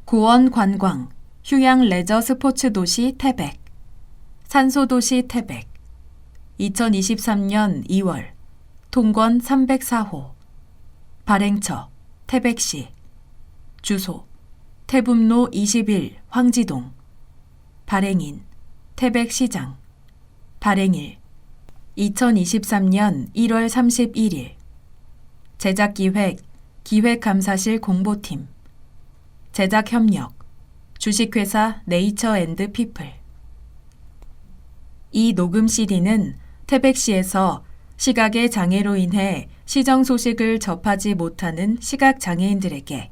고원 관광, 휴양 레저 스포츠 도시 태백, 산소 도시 태백, 2023년 2월, 통권 304호, 발행처 태백시, 주소 태북로 21 황지동, 발행인 태백시장, 발행일 2023년 1월 31일, 제작기획 기획감사실 공보팀, 제작협력 주식회사 네이처앤드피플. 이 녹음 CD는 태백시에서 시각의 장애로 인해 시정 소식을 접하지 못하는 시각장애인들에게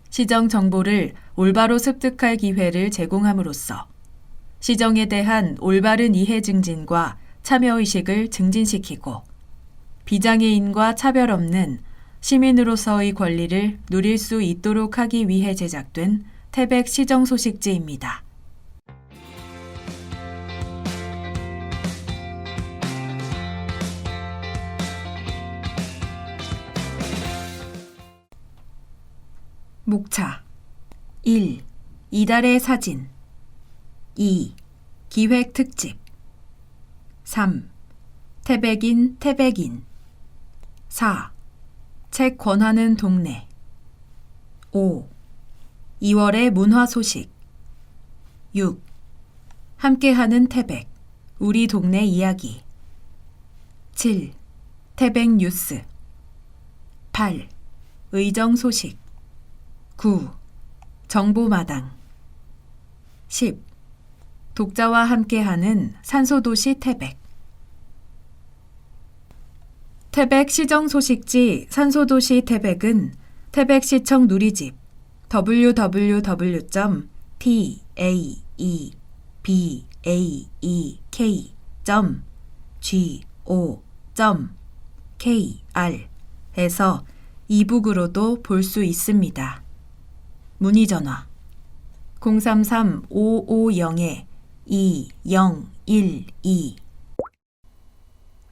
시정 정보를 올바로 습득할 기회를 제공함으로써 시정에 대한 올바른 이해 증진과 참여의식을 증진시키고 비장애인과 차별 없는 시민으로서의 권리를 누릴 수 있도록 하기 위해 제작된 태백 시정 소식지입니다. 목차 1. 이달의 사진 2. 기획 특집 3. 태백인 4. 책 권하는 동네 5. 2월의 문화 소식 6. 함께하는 태백 우리 동네 이야기 7. 태백 뉴스 8. 의정 소식 9. 정보마당 10. 독자와 함께하는 산소도시 태백. 태백 시정 소식지 산소도시 태백은 태백시청 누리집 www.taebeak.go.kr 에서 이북으로도 볼 수 있습니다. 문의전화 033-550-2012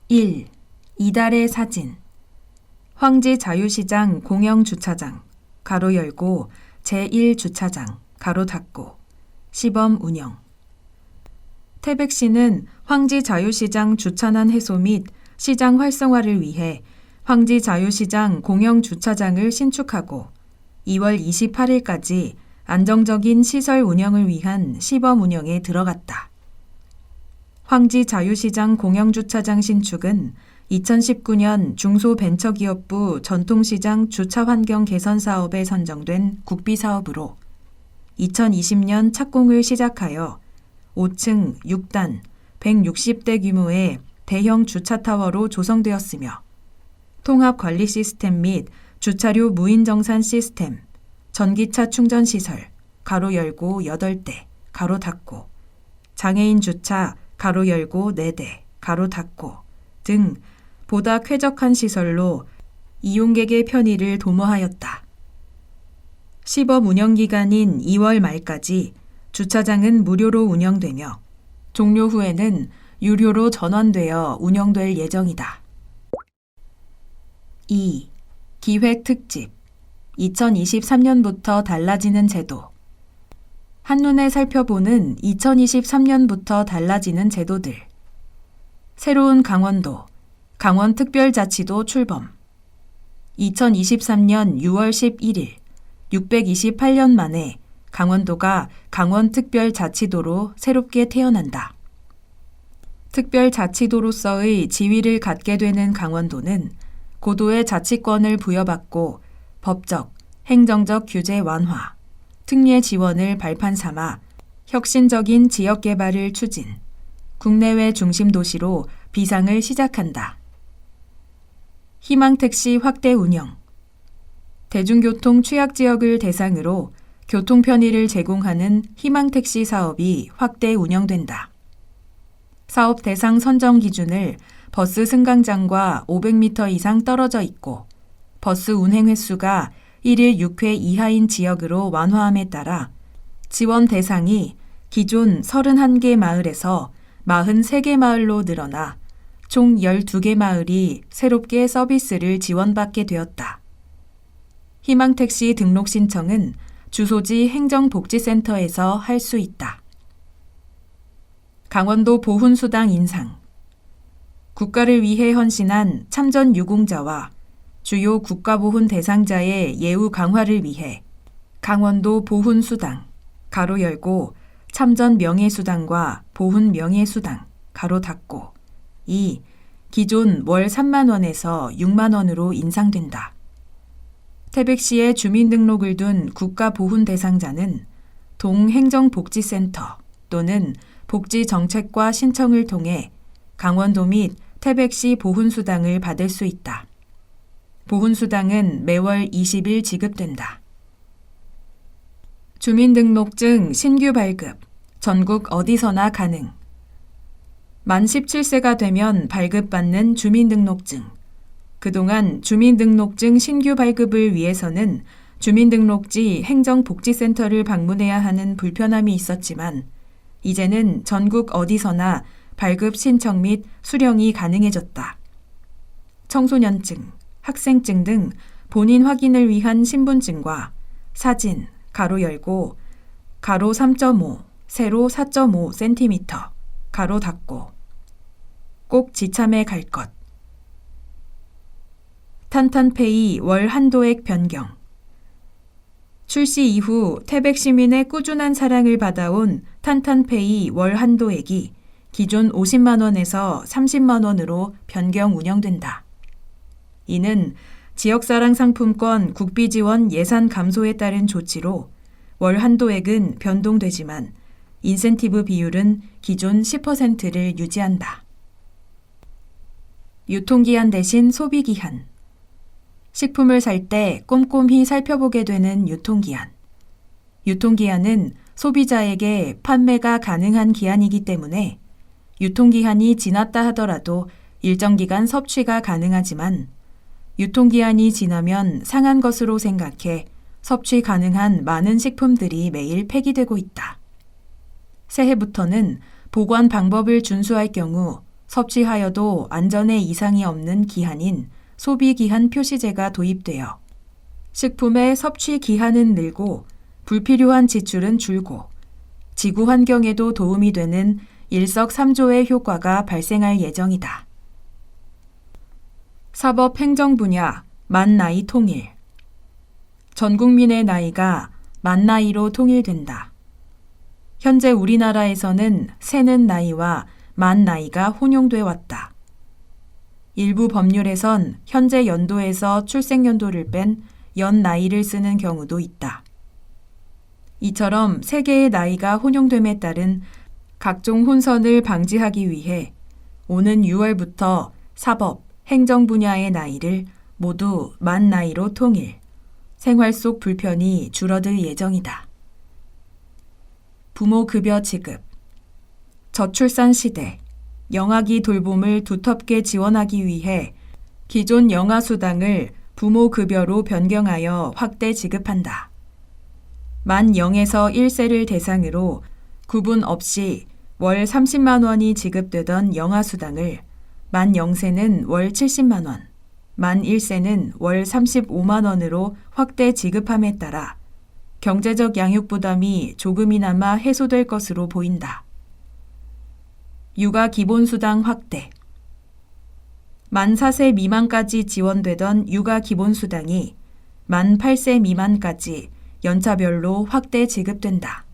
1. 이달의 사진 황지 자유시장 공영주차장 가로 열고 제1주차장 가로 닫고 시범 운영 태백시는 황지 자유시장 주차난 해소 및 시장 활성화를 위해 황지 자유시장 공영주차장을 신축하고 2월 28일까지 안정적인 시설 운영을 위한 시범 운영에 들어갔다. 황지 자유시장 공영주차장 신축은 2019년 중소벤처기업부 전통시장 주차환경 개선 사업에 선정된 국비사업으로 2020년 착공을 시작하여 5층 6단 160대 규모의 대형 주차타워로 조성되었으며 통합관리 시스템 및 주차료 무인정산 시스템, 전기차 충전시설, 가로 열고 8대, 가로 닫고, 장애인 주차, 가로 열고 4대, 가로 닫고 등 보다 쾌적한 시설로 이용객의 편의를 도모하였다. 시범 운영기간인 2월 말까지 주차장은 무료로 운영되며 종료 후에는 유료로 전환되어 운영될 예정이다. 2. 기획 특집 2023년부터 달라지는 제도 한눈에 살펴보는 2023년부터 달라지는 제도들 새로운 강원도 강원특별자치도 출범 2023년 6월 11일 628년 만에 강원도가 강원특별자치도로 새롭게 태어난다. 특별자치도로서의 지위를 갖게 되는 강원도는 고도의 자치권을 부여받고 법적, 행정적 규제 완화, 특례 지원을 발판 삼아 혁신적인 지역 개발을 추진, 국내외 중심 도시로 비상을 시작한다. 희망택시 확대 운영 대중교통 취약지역을 대상으로 교통 편의를 제공하는 희망택시 사업이 확대 운영된다. 사업 대상 선정 기준을 버스 승강장과 500m 이상 떨어져 있고 버스 운행 횟수가 1일 6회 이하인 지역으로 완화함에 따라 지원 대상이 기존 31개 마을에서 43개 마을로 늘어나 총 12개 마을이 새롭게 서비스를 지원받게 되었다. 희망택시 등록 신청은 주소지 행정복지센터에서 할 수 있다. 강원도 보훈수당 인상. 국가를 위해 헌신한 참전 유공자와 주요 국가보훈 대상자의 예우 강화를 위해 강원도 보훈수당 가로 열고 참전 명예수당과 보훈 명예수당 가로 닫고 이 기존 월 3만 원에서 6만 원으로 인상된다. 태백시에 주민등록을 둔 국가보훈 대상자는 동행정복지센터 또는 복지정책과 신청을 통해 강원도 및 태백시 보훈수당을 받을 수 있다. 보훈수당은 매월 20일 지급된다. 주민등록증 신규 발급, 전국 어디서나 가능. 만 17세가 되면 발급받는 주민등록증. 그동안 주민등록증 신규 발급을 위해서는 주민등록지 행정복지센터를 방문해야 하는 불편함이 있었지만 이제는 전국 어디서나 발급 신청 및 수령이 가능해졌다. 청소년증, 학생증 등 본인 확인을 위한 신분증과 사진, 가로 열고, 가로 3.5, 세로 4.5cm, 가로 닫고. 꼭 지참해 갈 것. 탄탄페이 월 한도액 변경. 출시 이후 태백 시민의 꾸준한 사랑을 받아온 탄탄페이 월 한도액이 기존 50만 원에서 30만 원으로 변경 운영된다. 이는 지역사랑 상품권 국비 지원 예산 감소에 따른 조치로 월 한도액은 변동되지만 인센티브 비율은 기존 10%를 유지한다. 유통기한 대신 소비기한. 식품을 살 때 꼼꼼히 살펴보게 되는 유통기한. 유통기한은 소비자에게 판매가 가능한 기한이기 때문에 유통기한이 지났다 하더라도 일정 기간 섭취가 가능하지만 유통기한이 지나면 상한 것으로 생각해 섭취 가능한 많은 식품들이 매일 폐기되고 있다. 새해부터는 보관 방법을 준수할 경우 섭취하여도 안전에 이상이 없는 기한인 소비기한 표시제가 도입되어 식품의 섭취 기한은 늘고 불필요한 지출은 줄고 지구 환경에도 도움이 되는 일석삼조의 효과가 발생할 예정이다. 사법 행정 분야 만 나이 통일. 전 국민의 나이가 만 나이로 통일된다. 현재 우리나라에서는 세는 나이와 만 나이가 혼용돼 왔다. 일부 법률에선 현재 연도에서 출생연도를 뺀 연 나이를 쓰는 경우도 있다. 이처럼 세 개의 나이가 혼용됨에 따른 각종 혼선을 방지하기 위해 오는 6월부터 사법, 행정 분야의 나이를 모두 만 나이로 통일, 생활 속 불편이 줄어들 예정이다. 부모급여 지급. 저출산 시대, 영아기 돌봄을 두텁게 지원하기 위해 기존 영아수당을 부모급여로 변경하여 확대 지급한다. 만 0에서 1세를 대상으로 구분 없이 월 30만 원이 지급되던 영아수당을 만 0세는 월 70만 원, 만 1세는 월 35만 원으로 확대 지급함에 따라 경제적 양육 부담이 조금이나마 해소될 것으로 보인다. 육아 기본수당 확대. 만 4세 미만까지 지원되던 육아 기본수당이 만 8세 미만까지 연차별로 확대 지급된다.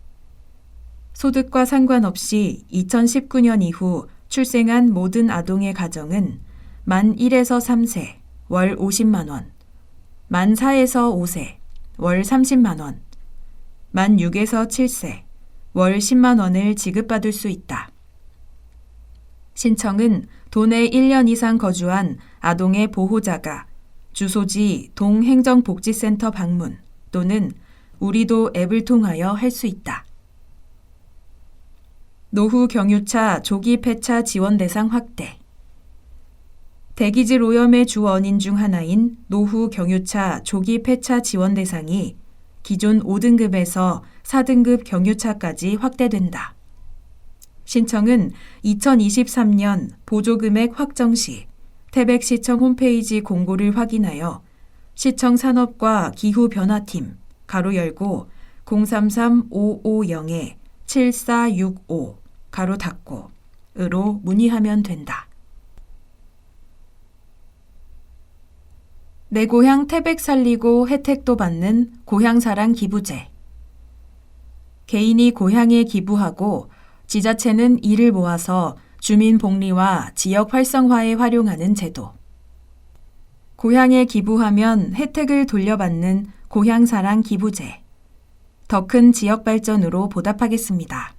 소득과 상관없이 2019년 이후 출생한 모든 아동의 가정은 만 1에서 3세 월 50만 원, 만 4에서 5세 월 30만 원, 만 6에서 7세 월 10만 원을 지급받을 수 있다. 신청은 도내 1년 이상 거주한 아동의 보호자가 주소지 동행정복지센터 방문 또는 우리도 앱을 통하여 할 수 있다. 노후 경유차 조기 폐차 지원 대상 확대. 대기질 오염의 주 원인 중 하나인 노후 경유차 조기 폐차 지원 대상이 기존 5등급에서 4등급 경유차까지 확대된다. 신청은 2023년 보조금액 확정 시 태백시청 홈페이지 공고를 확인하여 시청 산업과 기후변화팀 가로 열고 033-550-7465 가로 닫고 으로 문의하면 된다. 내 고향 태백 살리고 혜택도 받는 고향사랑 기부제. 개인이 고향에 기부하고 지자체는 이를 모아서 주민 복리와 지역 활성화에 활용하는 제도. 고향에 기부하면 혜택을 돌려받는 고향사랑 기부제. 더 큰 지역 발전으로 보답하겠습니다.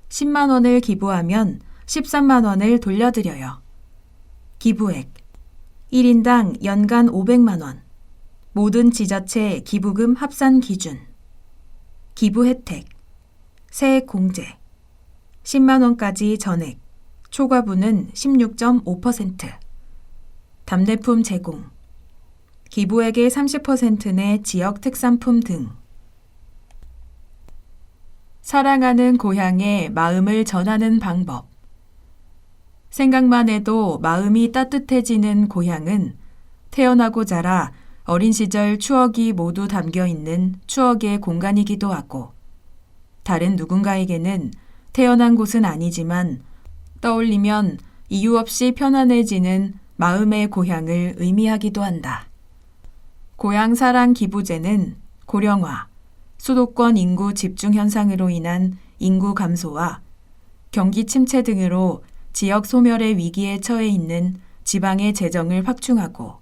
10만 원을 기부하면 13만 원을 돌려드려요. 기부액 1인당 연간 500만 원. 모든 지자체 기부금 합산 기준. 기부 혜택. 세액 공제. 10만 원까지 전액. 초과분은 16.5%. 답례품 제공. 기부액의 30% 내 지역 특산품 등. 사랑하는 고향에 마음을 전하는 방법. 생각만 해도 마음이 따뜻해지는 고향은 태어나고 자라 어린 시절 추억이 모두 담겨 있는 추억의 공간이기도 하고, 다른 누군가에게는 태어난 곳은 아니지만 떠올리면 이유 없이 편안해지는 마음의 고향을 의미하기도 한다. 고향사랑 기부제는 고령화, 수도권 인구 집중 현상으로 인한 인구 감소와 경기 침체 등으로 지역 소멸의 위기에 처해 있는 지방의 재정을 확충하고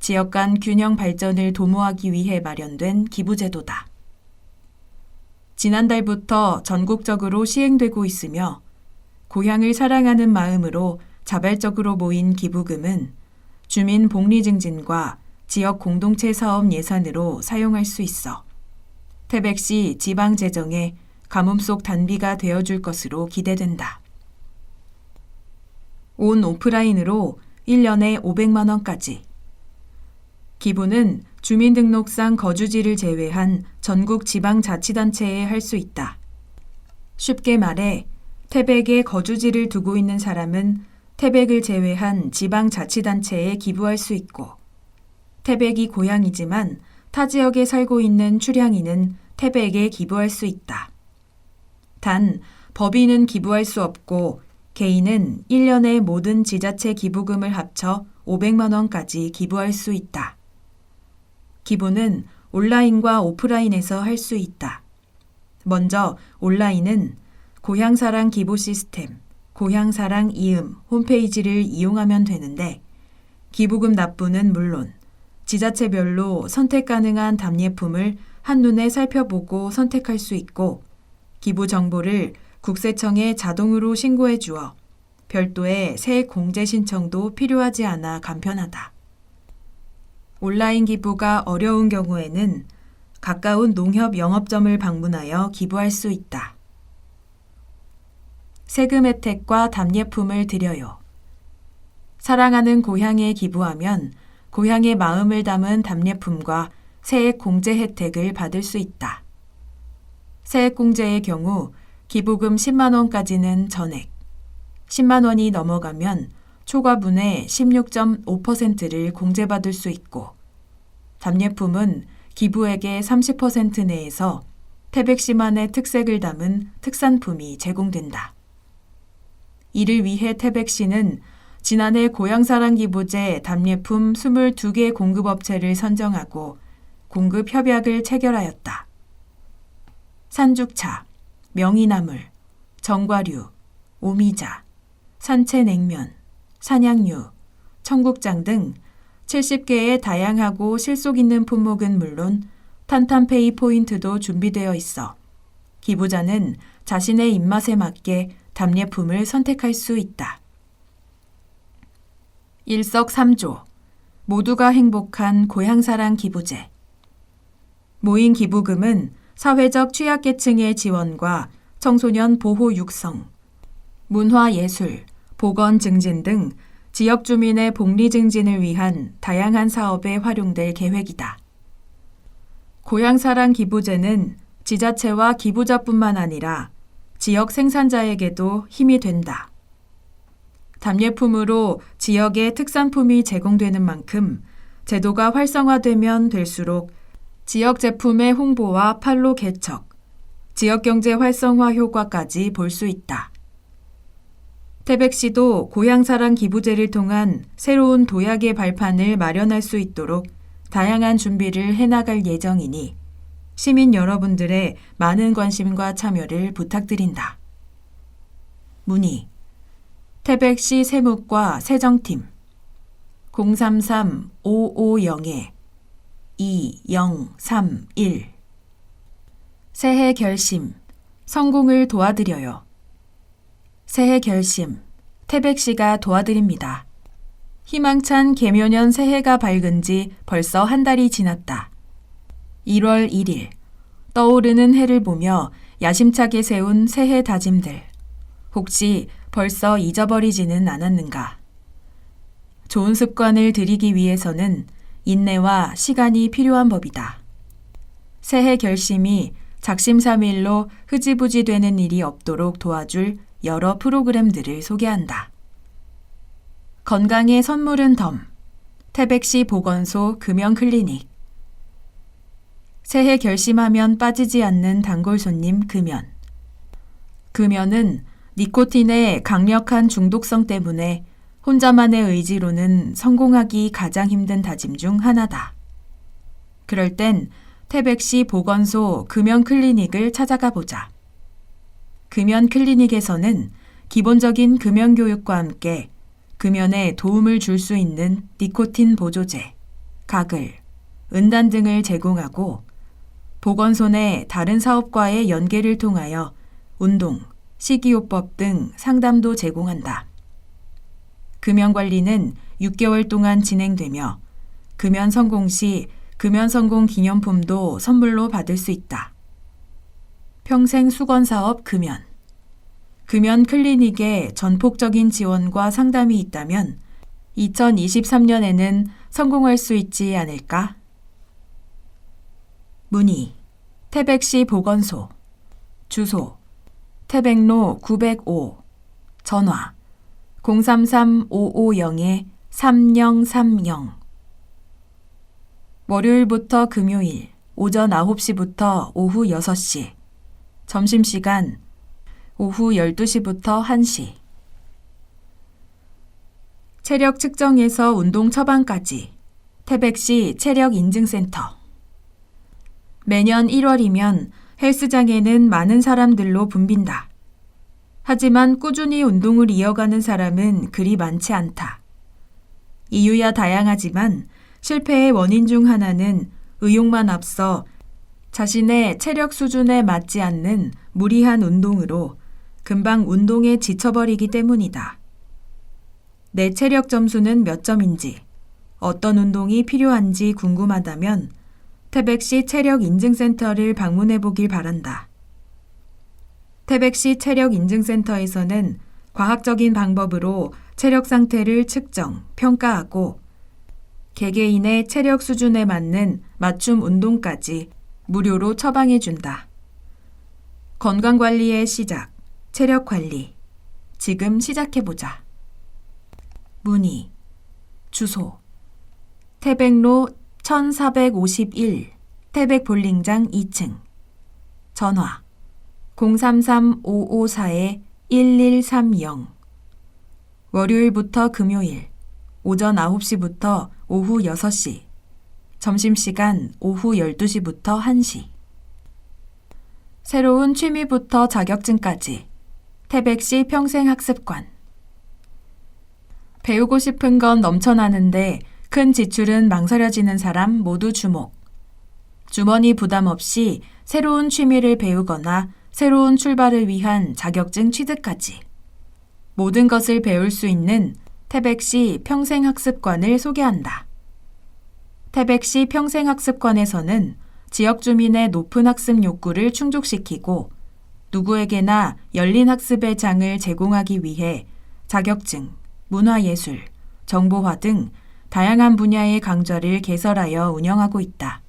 지역 간 균형 발전을 도모하기 위해 마련된 기부제도다. 지난달부터 전국적으로 시행되고 있으며 고향을 사랑하는 마음으로 자발적으로 모인 기부금은 주민 복리 증진과 지역 공동체 사업 예산으로 사용할 수 있어 태백시 지방 재정에 가뭄 속 단비가 되어줄 것으로 기대된다. 온 오프라인으로 1년에 500만 원까지. 기부는 주민등록상 거주지를 제외한 전국 지방자치단체에 할 수 있다. 쉽게 말해 태백에 거주지를 두고 있는 사람은 태백을 제외한 지방자치단체에 기부할 수 있고, 태백이 고향이지만 타 지역에 살고 있는 출향인은 태백에 기부할 수 있다. 단 법인은 기부할 수 없고 개인은 1년에 모든 지자체 기부금을 합쳐 500만 원까지 기부할 수 있다. 기부는 온라인과 오프라인에서 할 수 있다. 먼저 온라인은 고향사랑 기부 시스템, 고향사랑 이음 홈페이지를 이용하면 되는데, 기부금 납부는 물론 지자체별로 선택 가능한 답례품을 한눈에 살펴보고 선택할 수 있고, 기부 정보를 국세청에 자동으로 신고해 주어 별도의 세액 공제 신청도 필요하지 않아 간편하다. 온라인 기부가 어려운 경우에는 가까운 농협 영업점을 방문하여 기부할 수 있다. 세금 혜택과 답례품을 드려요. 사랑하는 고향에 기부하면 고향의 마음을 담은 답례품과 세액 공제 혜택을 받을 수 있다. 세액 공제의 경우 기부금 10만 원까지는 전액, 10만 원이 넘어가면 초과분의 16.5%를 공제받을 수 있고, 답례품은 기부액의 30% 내에서 태백시만의 특색을 담은 특산품이 제공된다. 이를 위해 태백시는 지난해 고향사랑 기부제 답례품 22개 공급업체를 선정하고 공급 협약을 체결하였다. 산죽차, 명이나물, 정과류, 오미자, 산채냉면, 산양유, 청국장 등 70개의 다양하고 실속 있는 품목은 물론 탄탄페이 포인트도 준비되어 있어 기부자는 자신의 입맛에 맞게 답례품을 선택할 수 있다. 일석삼조, 모두가 행복한 고향사랑 기부제. 모인 기부금은 사회적 취약계층의 지원과 청소년 보호 육성, 문화예술, 보건 증진 등 지역 주민의 복리 증진을 위한 다양한 사업에 활용될 계획이다. 고향사랑 기부제는 지자체와 기부자뿐만 아니라 지역 생산자에게도 힘이 된다. 답례품으로 지역의 특산품이 제공되는 만큼 제도가 활성화되면 될수록 지역 제품의 홍보와 판로 개척, 지역 경제 활성화 효과까지 볼 수 있다. 태백시도 고향사랑 기부제를 통한 새로운 도약의 발판을 마련할 수 있도록 다양한 준비를 해나갈 예정이니 시민 여러분들의 많은 관심과 참여를 부탁드린다. 문의 태백시 세무과 세정팀 033-550-2031 새해 결심, 성공을 도와드려요. 새해 결심, 태백시가 도와드립니다. 희망찬 개묘년 새해가 밝은 지 벌써 한 달이 지났다. 1월 1일, 떠오르는 해를 보며 야심차게 세운 새해 다짐들. 혹시 벌써 잊어버리지는 않았는가? 좋은 습관을 들이기 위해서는 인내와 시간이 필요한 법이다. 새해 결심이 작심삼일로 흐지부지 되는 일이 없도록 도와줄 여러 프로그램들을 소개한다. 건강의 선물은 덤, 태백시 보건소 금연클리닉. 새해 결심하면 빠지지 않는 단골 손님 금연. 금연은 니코틴의 강력한 중독성 때문에 혼자만의 의지로는 성공하기 가장 힘든 다짐 중 하나다. 그럴 땐 태백시 보건소 금연클리닉을 찾아가 보자. 금연클리닉에서는 기본적인 금연교육과 함께 금연에 도움을 줄 수 있는 니코틴 보조제, 가글, 은단 등을 제공하고 보건소 내 다른 사업과의 연계를 통하여 운동, 식이요법 등 상담도 제공한다. 금연관리는 6개월 동안 진행되며 금연 성공 시 금연 성공 기념품도 선물로 받을 수 있다. 평생 수건사업 금연. 금연 클리닉에 전폭적인 지원과 상담이 있다면 2023년에는 성공할 수 있지 않을까? 문의 태백시 보건소 주소 태백로 905 전화 033-550-3030 월요일부터 금요일 오전 9시부터 오후 6시 점심시간 오후 12시부터 1시 체력 측정에서 운동 처방까지 태백시 체력인증센터 매년 1월이면 헬스장에는 많은 사람들로 붐빈다. 하지만 꾸준히 운동을 이어가는 사람은 그리 많지 않다. 이유야 다양하지만 실패의 원인 중 하나는 의욕만 앞서 자신의 체력 수준에 맞지 않는 무리한 운동으로 금방 운동에 지쳐버리기 때문이다. 내 체력 점수는 몇 점인지, 어떤 운동이 필요한지 궁금하다면 태백시 체력인증센터를 방문해 보길 바란다. 태백시 체력인증센터에서는 과학적인 방법으로 체력 상태를 측정, 평가하고 개개인의 체력 수준에 맞는 맞춤 운동까지 무료로 처방해 준다. 건강관리의 시작, 체력관리. 지금 시작해보자. 문의 주소 태백로 1451 태백볼링장 2층 전화 033-554-1130 월요일부터 금요일 오전 9시부터 오후 6시 점심시간 오후 12시부터 1시 새로운 취미부터 자격증까지 태백시 평생학습관 배우고 싶은 건 넘쳐나는데 큰 지출은 망설여지는 사람 모두 주목. 주머니 부담 없이 새로운 취미를 배우거나 새로운 출발을 위한 자격증 취득까지 모든 것을 배울 수 있는 태백시 평생학습관을 소개한다. 태백시 평생학습관에서는 지역 주민의 높은 학습 욕구를 충족시키고 누구에게나 열린 학습의 장을 제공하기 위해 자격증, 문화예술, 정보화 등 다양한 분야의 강좌를 개설하여 운영하고 있다.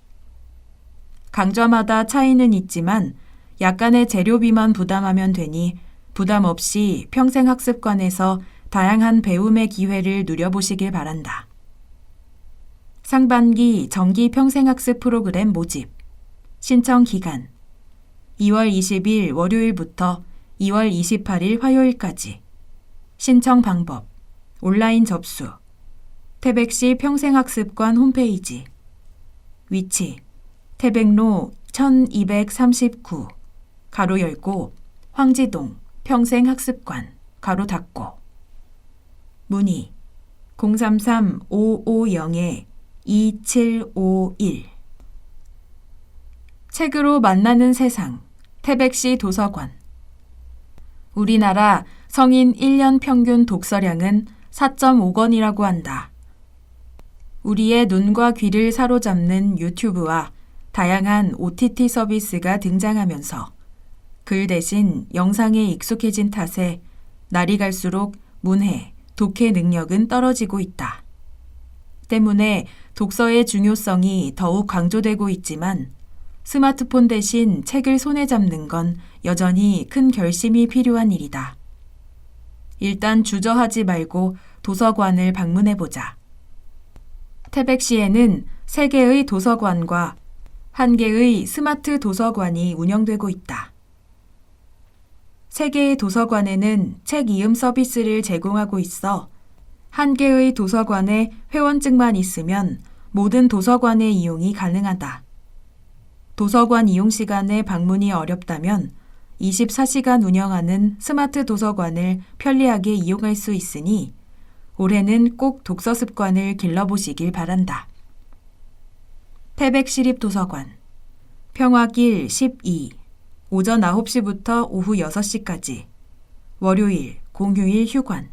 강좌마다 차이는 있지만 약간의 재료비만 부담하면 되니 부담 없이 평생학습관에서 다양한 배움의 기회를 누려보시길 바란다. 상반기 정기 평생학습 프로그램 모집. 신청 기간 2월 20일 월요일부터 2월 28일 화요일까지. 신청 방법 온라인 접수. 태백시 평생학습관 홈페이지. 위치 태백로 1239 가로 열고 황지동 평생학습관 가로 닫고. 문의 033-550-2751. 책으로 만나는 세상 태백시 도서관. 우리나라 성인 1년 평균 독서량은 4.5권이라고 한다. 우리의 눈과 귀를 사로잡는 유튜브와 다양한 OTT 서비스가 등장하면서 글 대신 영상에 익숙해진 탓에 날이 갈수록 문해, 독해 능력은 떨어지고 있다. 때문에 독서의 중요성이 더욱 강조되고 있지만 스마트폰 대신 책을 손에 잡는 건 여전히 큰 결심이 필요한 일이다. 일단 주저하지 말고 도서관을 방문해보자. 태백시에는 3개의 도서관과 1개의 스마트 도서관이 운영되고 있다. 3개의 도서관에는 책 이음 서비스를 제공하고 있어 1개의 도서관에 회원증만 있으면 모든 도서관의 이용이 가능하다. 도서관 이용 시간에 방문이 어렵다면 24시간 운영하는 스마트 도서관을 편리하게 이용할 수 있으니 올해는 꼭 독서 습관을 길러보시길 바란다. 태백시립도서관 평화길 12 오전 9시부터 오후 6시까지. 월요일, 공휴일 휴관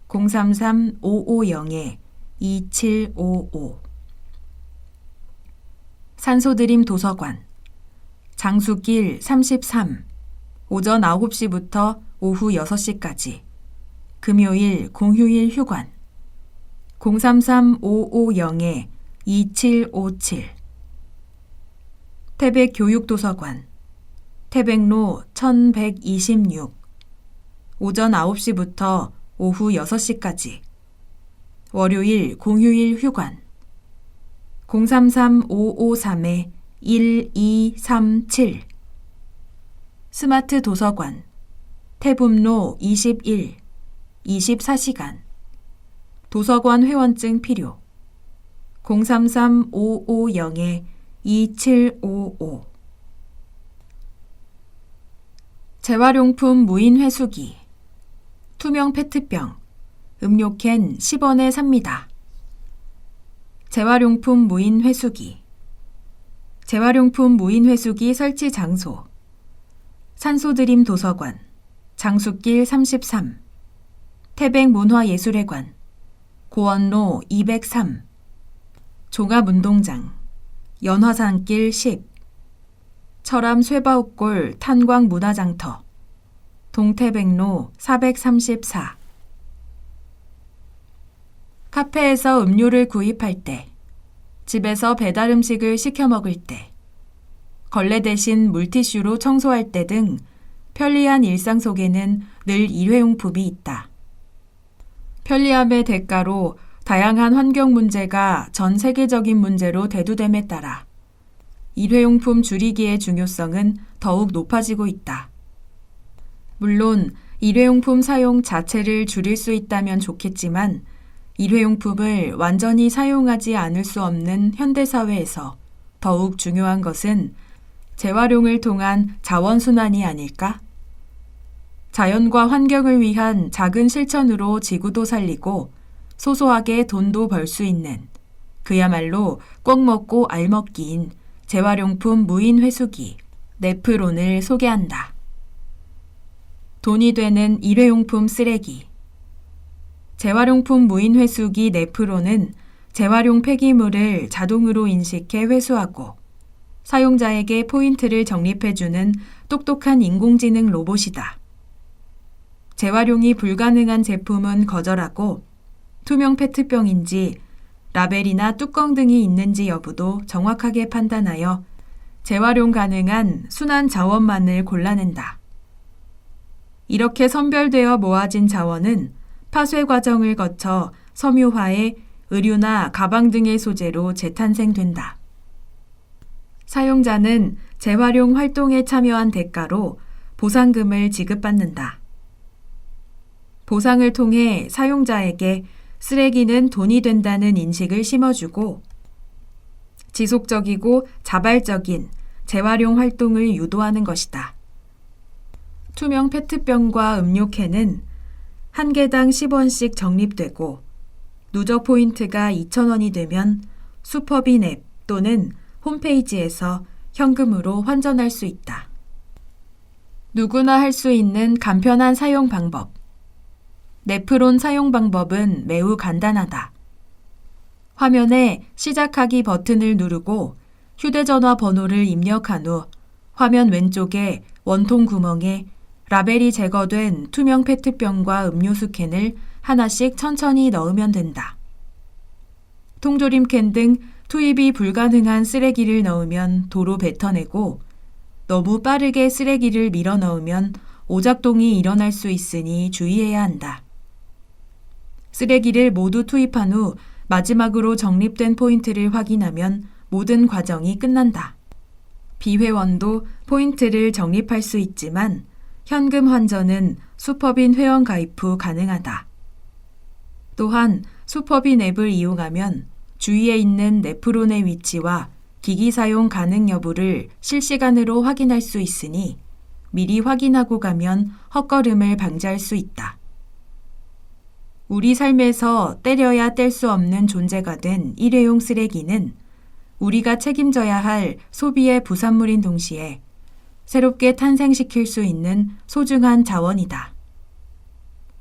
033-550-2755. 산소드림 도서관 장수길 33 오전 9시부터 오후 6시까지. 금요일, 공휴일 휴관 033-550-2757. 태백교육도서관 태백로 1126 오전 9시부터 오후 6시까지. 월요일, 공휴일 휴관 033-553-1237. 스마트 도서관 태붐로 21 24시간. 도서관 회원증 필요 033-550-2755. 재활용품 무인 회수기 투명 페트병 음료캔 10원에 삽니다. 재활용품 무인 회수기 재활용품 무인 회수기 설치 장소 산소드림 도서관 장수길 33 태백문화예술회관 고원로 203 종합운동장 연화산길 10 철암 쇠바웃골 탄광문화장터 동태백로 434. 카페에서 음료를 구입할 때, 집에서 배달 음식을 시켜 먹을 때, 걸레 대신 물티슈로 청소할 때 등 편리한 일상 속에는 늘 일회용품이 있다. 편리함의 대가로 다양한 환경 문제가 전 세계적인 문제로 대두됨에 따라 일회용품 줄이기의 중요성은 더욱 높아지고 있다. 물론 일회용품 사용 자체를 줄일 수 있다면 좋겠지만 일회용품을 완전히 사용하지 않을 수 없는 현대사회에서 더욱 중요한 것은 재활용을 통한 자원순환이 아닐까? 자연과 환경을 위한 작은 실천으로 지구도 살리고 소소하게 돈도 벌 수 있는 그야말로 꼭 먹고 알 먹기인 재활용품 무인 회수기 네프론을 소개한다. 돈이 되는 일회용품 쓰레기 재활용품 무인 회수기 네프론은 재활용 폐기물을 자동으로 인식해 회수하고 사용자에게 포인트를 적립해주는 똑똑한 인공지능 로봇이다. 재활용이 불가능한 제품은 거절하고 투명 페트병인지 라벨이나 뚜껑 등이 있는지 여부도 정확하게 판단하여 재활용 가능한 순환 자원만을 골라낸다. 이렇게 선별되어 모아진 자원은 파쇄 과정을 거쳐 섬유화해 의류나 가방 등의 소재로 재탄생된다. 사용자는 재활용 활동에 참여한 대가로 보상금을 지급받는다. 보상을 통해 사용자에게 쓰레기는 돈이 된다는 인식을 심어주고 지속적이고 자발적인 재활용 활동을 유도하는 것이다. 투명 페트병과 음료캔은 한 개당 10원씩 적립되고 누적 포인트가 2,000원이 되면 슈퍼빈 앱 또는 홈페이지에서 현금으로 환전할 수 있다. 누구나 할 수 있는 간편한 사용 방법. 네프론 사용 방법은 매우 간단하다. 화면에 시작하기 버튼을 누르고 휴대전화 번호를 입력한 후 화면 왼쪽에 원통 구멍에 라벨이 제거된 투명 페트병과 음료수 캔을 하나씩 천천히 넣으면 된다. 통조림 캔 등 투입이 불가능한 쓰레기를 넣으면 도로 뱉어내고 너무 빠르게 쓰레기를 밀어 넣으면 오작동이 일어날 수 있으니 주의해야 한다. 쓰레기를 모두 투입한 후 마지막으로 적립된 포인트를 확인하면 모든 과정이 끝난다. 비회원도 포인트를 적립할 수 있지만 현금 환전은 슈퍼빈 회원 가입 후 가능하다. 또한 슈퍼빈 앱을 이용하면 주위에 있는 네프론의 위치와 기기 사용 가능 여부를 실시간으로 확인할 수 있으니 미리 확인하고 가면 헛걸음을 방지할 수 있다. 우리 삶에서 떼려야 뗄 수 없는 존재가 된 일회용 쓰레기는 우리가 책임져야 할 소비의 부산물인 동시에 새롭게 탄생시킬 수 있는 소중한 자원이다.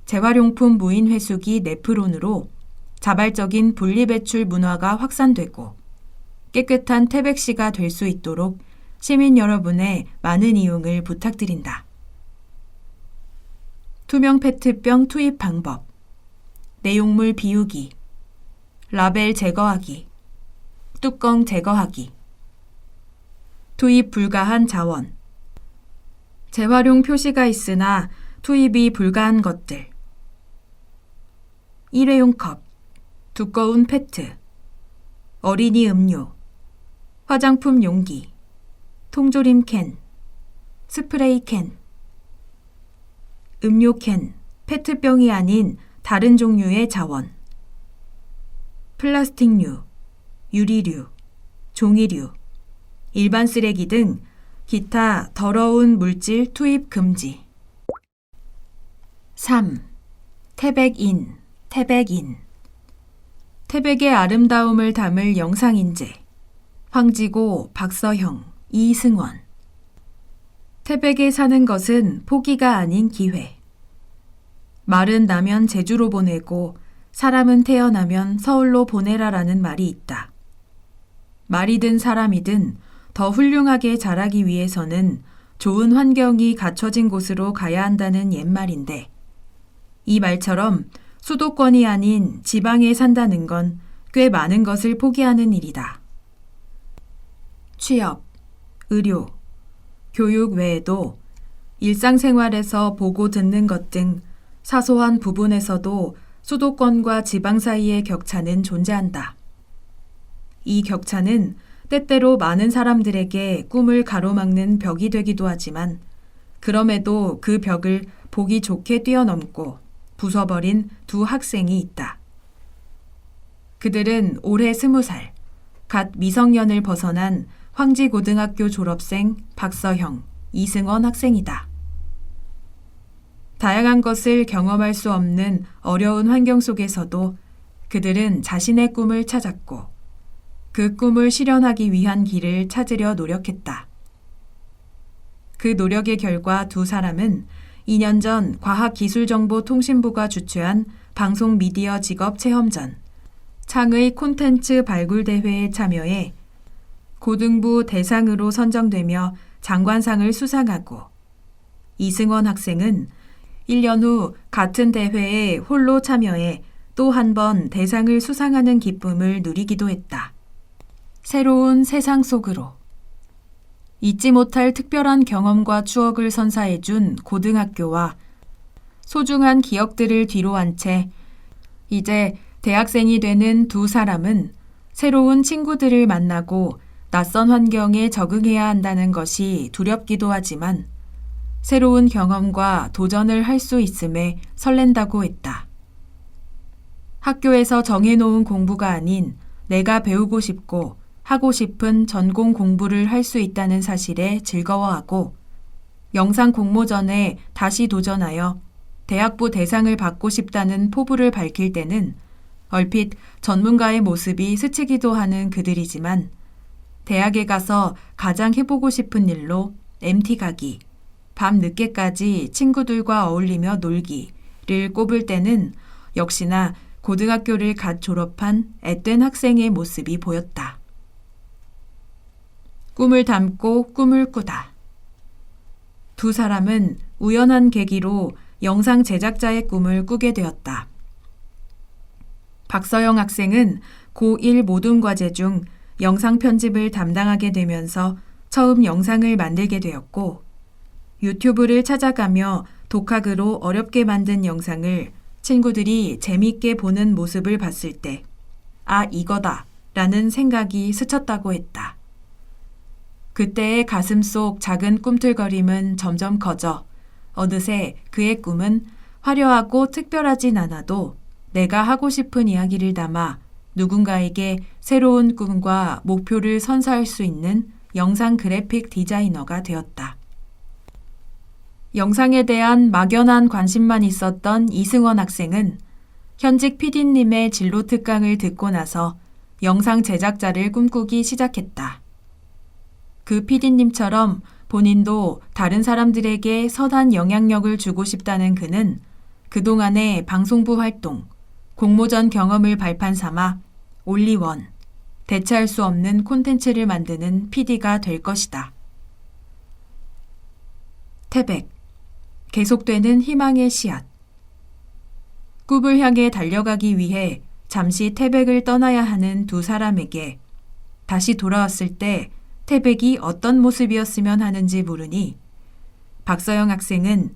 재활용품 무인 회수기 네프론으로 자발적인 분리배출 문화가 확산되고 깨끗한 태백시가 될 수 있도록 시민 여러분의 많은 이용을 부탁드린다. 투명 페트병 투입 방법, 내용물 비우기, 라벨 제거하기, 뚜껑 제거하기, 투입 불가한 자원, 재활용 표시가 있으나 투입이 불가한 것들, 일회용 컵, 두꺼운 페트, 어린이 음료, 화장품 용기, 통조림 캔, 스프레이 캔, 음료 캔, 페트병이 아닌 다른 종류의 자원, 플라스틱류, 유리류, 종이류, 일반 쓰레기 등 기타 더러운 물질 투입 금지. 3. 태백인, 태백인. 태백의 아름다움을 담을 영상인재. 황지고, 박서형, 이승원. 태백에 사는 것은 포기가 아닌 기회. 말은 나면 제주로 보내고 사람은 태어나면 서울로 보내라라는 말이 있다. 말이든 사람이든 더 훌륭하게 자라기 위해서는 좋은 환경이 갖춰진 곳으로 가야 한다는 옛말인데 이 말처럼 수도권이 아닌 지방에 산다는 건 꽤 많은 것을 포기하는 일이다. 취업, 의료, 교육 외에도 일상생활에서 보고 듣는 것 등 사소한 부분에서도 수도권과 지방 사이의 격차는 존재한다. 이 격차는 때때로 많은 사람들에게 꿈을 가로막는 벽이 되기도 하지만 그럼에도 그 벽을 보기 좋게 뛰어넘고 부숴버린 두 학생이 있다. 그들은 올해 20살, 갓 미성년을 벗어난 황지고등학교 졸업생 박서형, 이승원 학생이다. 다양한 것을 경험할 수 없는 어려운 환경 속에서도 그들은 자신의 꿈을 찾았고 그 꿈을 실현하기 위한 길을 찾으려 노력했다. 그 노력의 결과 두 사람은 2년 전 과학기술정보통신부가 주최한 방송미디어 직업체험전 창의 콘텐츠 발굴대회에 참여해 고등부 대상으로 선정되며 장관상을 수상하고 이승원 학생은 1년 후 같은 대회에 홀로 참여해 또 한 번 대상을 수상하는 기쁨을 누리기도 했다. 새로운 세상 속으로 잊지 못할 특별한 경험과 추억을 선사해준 고등학교와 소중한 기억들을 뒤로 한 채 이제 대학생이 되는 두 사람은 새로운 친구들을 만나고 낯선 환경에 적응해야 한다는 것이 두렵기도 하지만 새로운 경험과 도전을 할 수 있음에 설렌다고 했다. 학교에서 정해놓은 공부가 아닌 내가 배우고 싶고 하고 싶은 전공 공부를 할 수 있다는 사실에 즐거워하고 영상 공모전에 다시 도전하여 대학부 대상을 받고 싶다는 포부를 밝힐 때는 얼핏 전문가의 모습이 스치기도 하는 그들이지만 대학에 가서 가장 해보고 싶은 일로 MT 가기, 밤 늦게까지 친구들과 어울리며 놀기를 꼽을 때는 역시나 고등학교를 갓 졸업한 앳된 학생의 모습이 보였다. 꿈을 담고 꿈을 꾸다. 두 사람은 우연한 계기로 영상 제작자의 꿈을 꾸게 되었다. 박서영 학생은 고1 모든 과제 중 영상 편집을 담당하게 되면서 처음 영상을 만들게 되었고 유튜브를 찾아가며 독학으로 어렵게 만든 영상을 친구들이 재밌게 보는 모습을 봤을 때 아, 이거다 라는 생각이 스쳤다고 했다. 그때의 가슴 속 작은 꿈틀거림은 점점 커져 어느새 그의 꿈은 화려하고 특별하진 않아도 내가 하고 싶은 이야기를 담아 누군가에게 새로운 꿈과 목표를 선사할 수 있는 영상 그래픽 디자이너가 되었다. 영상에 대한 막연한 관심만 있었던 이승원 학생은 현직 PD님의 진로 특강을 듣고 나서 영상 제작자를 꿈꾸기 시작했다. 그 PD님처럼 본인도 다른 사람들에게 선한 영향력을 주고 싶다는 그는 그동안의 방송부 활동, 공모전 경험을 발판 삼아 올리원, 대체할 수 없는 콘텐츠를 만드는 PD가 될 것이다. 태백, 계속되는 희망의 씨앗. 꿈을 향해 달려가기 위해 잠시 태백을 떠나야 하는 두 사람에게 다시 돌아왔을 때 태백이 어떤 모습이었으면 하는지 물으니 박서영 학생은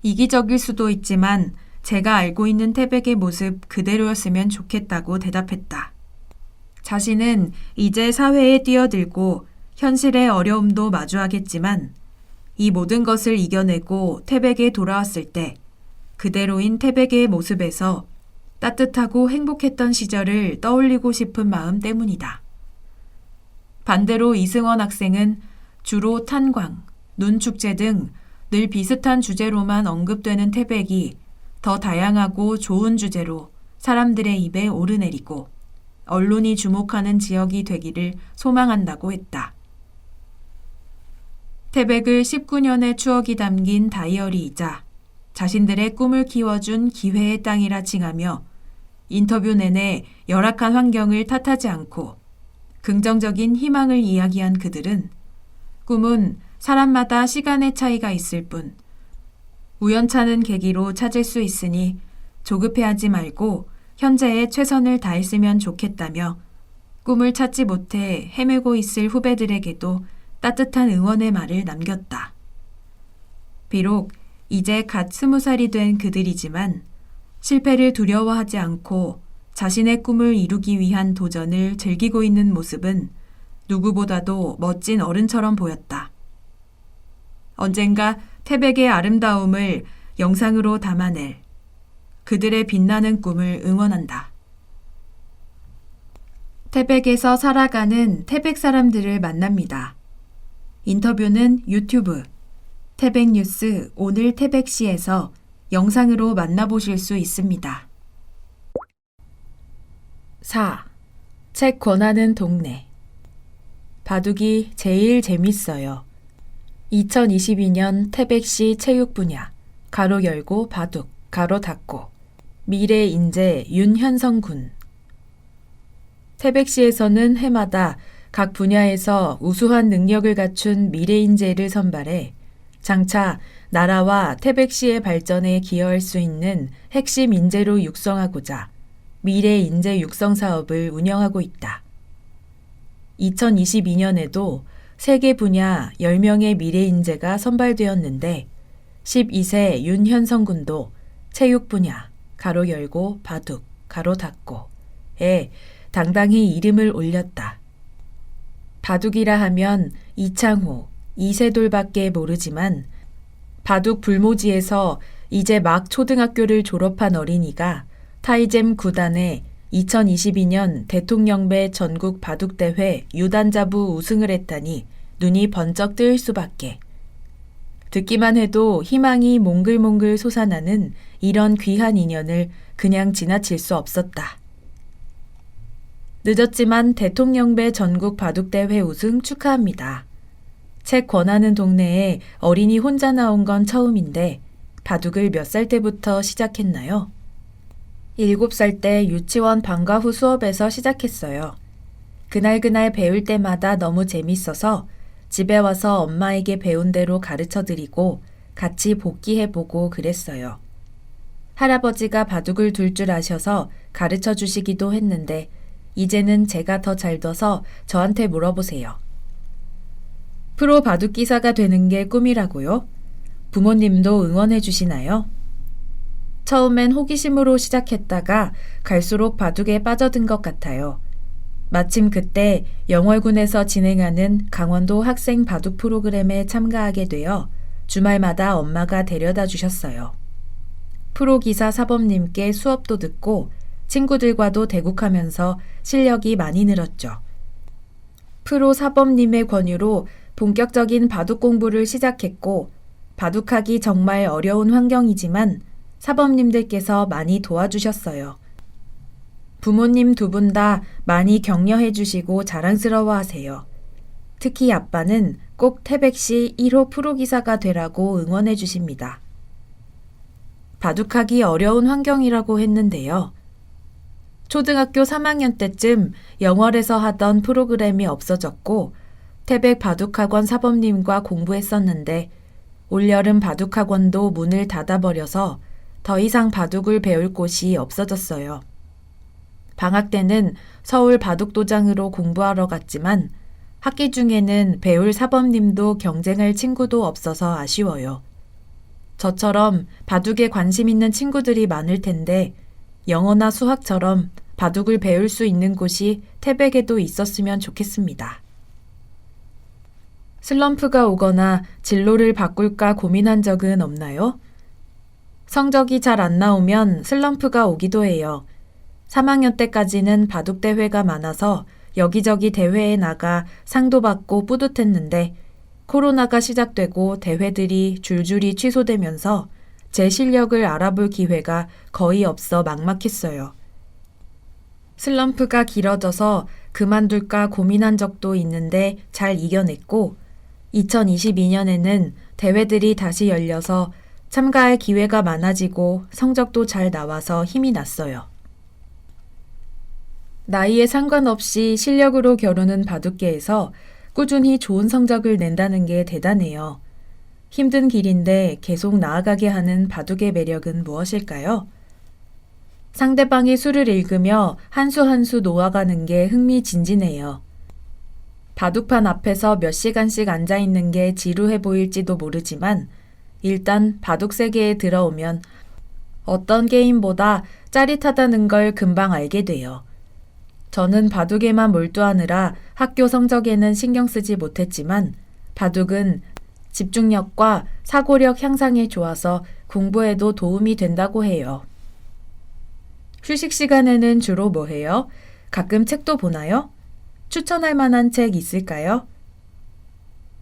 이기적일 수도 있지만 제가 알고 있는 태백의 모습 그대로였으면 좋겠다고 대답했다. 자신은 이제 사회에 뛰어들고 현실의 어려움도 마주하겠지만 이 모든 것을 이겨내고 태백에 돌아왔을 때 그대로인 태백의 모습에서 따뜻하고 행복했던 시절을 떠올리고 싶은 마음 때문이다. 반대로 이승원 학생은 주로 탄광, 눈축제 등 늘 비슷한 주제로만 언급되는 태백이 더 다양하고 좋은 주제로 사람들의 입에 오르내리고 언론이 주목하는 지역이 되기를 소망한다고 했다. 태백을 19년의 추억이 담긴 다이어리이자 자신들의 꿈을 키워준 기회의 땅이라 칭하며 인터뷰 내내 열악한 환경을 탓하지 않고 긍정적인 희망을 이야기한 그들은 꿈은 사람마다 시간의 차이가 있을 뿐 우연찮은 계기로 찾을 수 있으니 조급해하지 말고 현재에 최선을 다했으면 좋겠다며 꿈을 찾지 못해 헤매고 있을 후배들에게도 따뜻한 응원의 말을 남겼다. 비록 이제 갓 20살이 된 그들이지만 실패를 두려워하지 않고 자신의 꿈을 이루기 위한 도전을 즐기고 있는 모습은 누구보다도 멋진 어른처럼 보였다. 언젠가 태백의 아름다움을 영상으로 담아낼 그들의 빛나는 꿈을 응원한다. 태백에서 살아가는 태백 사람들을 만납니다. 인터뷰는 유튜브 태백뉴스 오늘 태백시에서 영상으로 만나보실 수 있습니다. 4. 책 권하는 동네. 바둑이 제일 재밌어요. 2022년 태백시 체육 분야 가로 열고 바둑 가로 닫고 미래 인재 윤현성 군. 태백시에서는 해마다 각 분야에서 우수한 능력을 갖춘 미래 인재를 선발해 장차 나라와 태백시의 발전에 기여할 수 있는 핵심 인재로 육성하고자 미래 인재 육성 사업을 운영하고 있다. 2022년에도 3개 분야 10명의 미래 인재가 선발되었는데 12세 윤현성 군도 체육 분야 가로 열고 바둑 가로 닫고,에 당당히 이름을 올렸다. 바둑이라 하면 이창호, 이세돌밖에 모르지만 바둑 불모지에서 이제 막 초등학교를 졸업한 어린이가 타이잼 9단에 2022년 대통령배 전국 바둑대회 유단자부 우승을 했다니 눈이 번쩍 뜨일 수밖에. 듣기만 해도 희망이 몽글몽글 솟아나는 이런 귀한 인연을 그냥 지나칠 수 없었다. 늦었지만 대통령배 전국 바둑대회 우승 축하합니다. 책 권하는 동네에 어린이 혼자 나온 건 처음인데 바둑을 몇 살 때부터 시작했나요? 7살 때 유치원 방과 후 수업에서 시작했어요. 그날 배울 때마다 너무 재밌어서 집에 와서 엄마에게 배운 대로 가르쳐드리고 같이 복기해보고 그랬어요. 할아버지가 바둑을 둘 줄 아셔서 가르쳐 주시기도 했는데 이제는 제가 더 잘 둬서 저한테 물어보세요. 프로 바둑 기사가 되는 게 꿈이라고요? 부모님도 응원해 주시나요? 처음엔 호기심으로 시작했다가 갈수록 바둑에 빠져든 것 같아요. 마침 그때 영월군에서 진행하는 강원도 학생 바둑 프로그램에 참가하게 되어 주말마다 엄마가 데려다 주셨어요. 프로기사 사범님께 수업도 듣고 친구들과도 대국하면서 실력이 많이 늘었죠. 프로 사범님의 권유로 본격적인 바둑 공부를 시작했고 바둑하기 정말 어려운 환경이지만 사범님들께서 많이 도와주셨어요. 부모님 두 분 다 많이 격려해 주시고 자랑스러워 하세요. 특히 아빠는 꼭 태백시 1호 프로기사가 되라고 응원해 주십니다. 바둑하기 어려운 환경이라고 했는데요. 초등학교 3학년 때쯤 영월에서 하던 프로그램이 없어졌고 태백 바둑학원 사범님과 공부했었는데 올여름 바둑학원도 문을 닫아버려서 더 이상 바둑을 배울 곳이 없어졌어요. 방학 때는 서울 바둑도장으로 공부하러 갔지만 학기 중에는 배울 사범님도 경쟁할 친구도 없어서 아쉬워요. 저처럼 바둑에 관심 있는 친구들이 많을 텐데 영어나 수학처럼 바둑을 배울 수 있는 곳이 태백에도 있었으면 좋겠습니다. 슬럼프가 오거나 진로를 바꿀까 고민한 적은 없나요? 성적이 잘 안 나오면 슬럼프가 오기도 해요. 3학년 때까지는 바둑대회가 많아서 여기저기 대회에 나가 상도 받고 뿌듯했는데 코로나가 시작되고 대회들이 줄줄이 취소되면서 제 실력을 알아볼 기회가 거의 없어 막막했어요. 슬럼프가 길어져서 그만둘까 고민한 적도 있는데 잘 이겨냈고 2022년에는 대회들이 다시 열려서 참가할 기회가 많아지고 성적도 잘 나와서 힘이 났어요. 나이에 상관없이 실력으로 겨루는 바둑계에서 꾸준히 좋은 성적을 낸다는 게 대단해요. 힘든 길인데 계속 나아가게 하는 바둑의 매력은 무엇일까요? 상대방의 수를 읽으며 한 수 한 수 놓아가는 게 흥미진진해요. 바둑판 앞에서 몇 시간씩 앉아있는 게 지루해 보일지도 모르지만 일단 바둑 세계에 들어오면 어떤 게임보다 짜릿하다는 걸 금방 알게 돼요. 저는 바둑에만 몰두하느라 학교 성적에는 신경 쓰지 못했지만 바둑은 집중력과 사고력 향상에 좋아서 공부에도 도움이 된다고 해요. 휴식 시간에는 주로 뭐 해요? 가끔 책도 보나요? 추천할 만한 책 있을까요?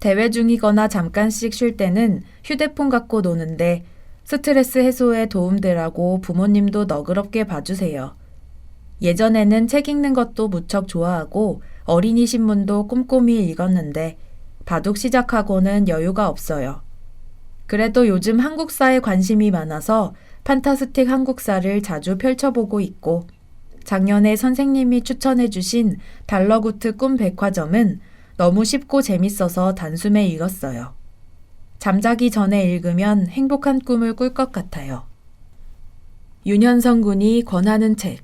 대회 중이거나 잠깐씩 쉴 때는 휴대폰 갖고 노는데 스트레스 해소에 도움되라고 부모님도 너그럽게 봐주세요. 예전에는 책 읽는 것도 무척 좋아하고 어린이 신문도 꼼꼼히 읽었는데 바둑 시작하고는 여유가 없어요. 그래도 요즘 한국사에 관심이 많아서 판타스틱 한국사를 자주 펼쳐보고 있고 작년에 선생님이 추천해 주신 달러구트 꿈 백화점은 너무 쉽고 재밌어서 단숨에 읽었어요. 잠자기 전에 읽으면 행복한 꿈을 꿀 것 같아요. 윤현성 군이 권하는 책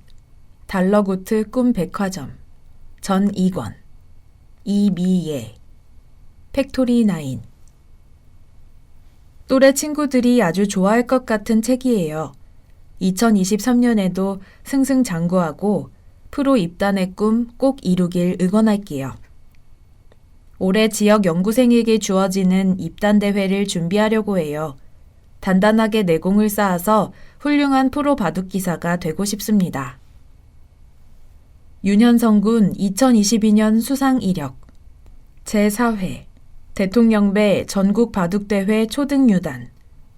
달러구트 꿈 백화점 전이권 이미예 팩토리 9 또래 친구들이 아주 좋아할 것 같은 책이에요. 2023년에도 승승장구하고 프로 입단의 꿈 꼭 이루길 응원할게요. 올해 지역 연구생에게 주어지는 입단 대회를 준비하려고 해요. 단단하게 내공을 쌓아서 훌륭한 프로 바둑기사가 되고 싶습니다. 윤현성 군 2022년 수상 이력 제4회 대통령배 전국 바둑대회 초등유단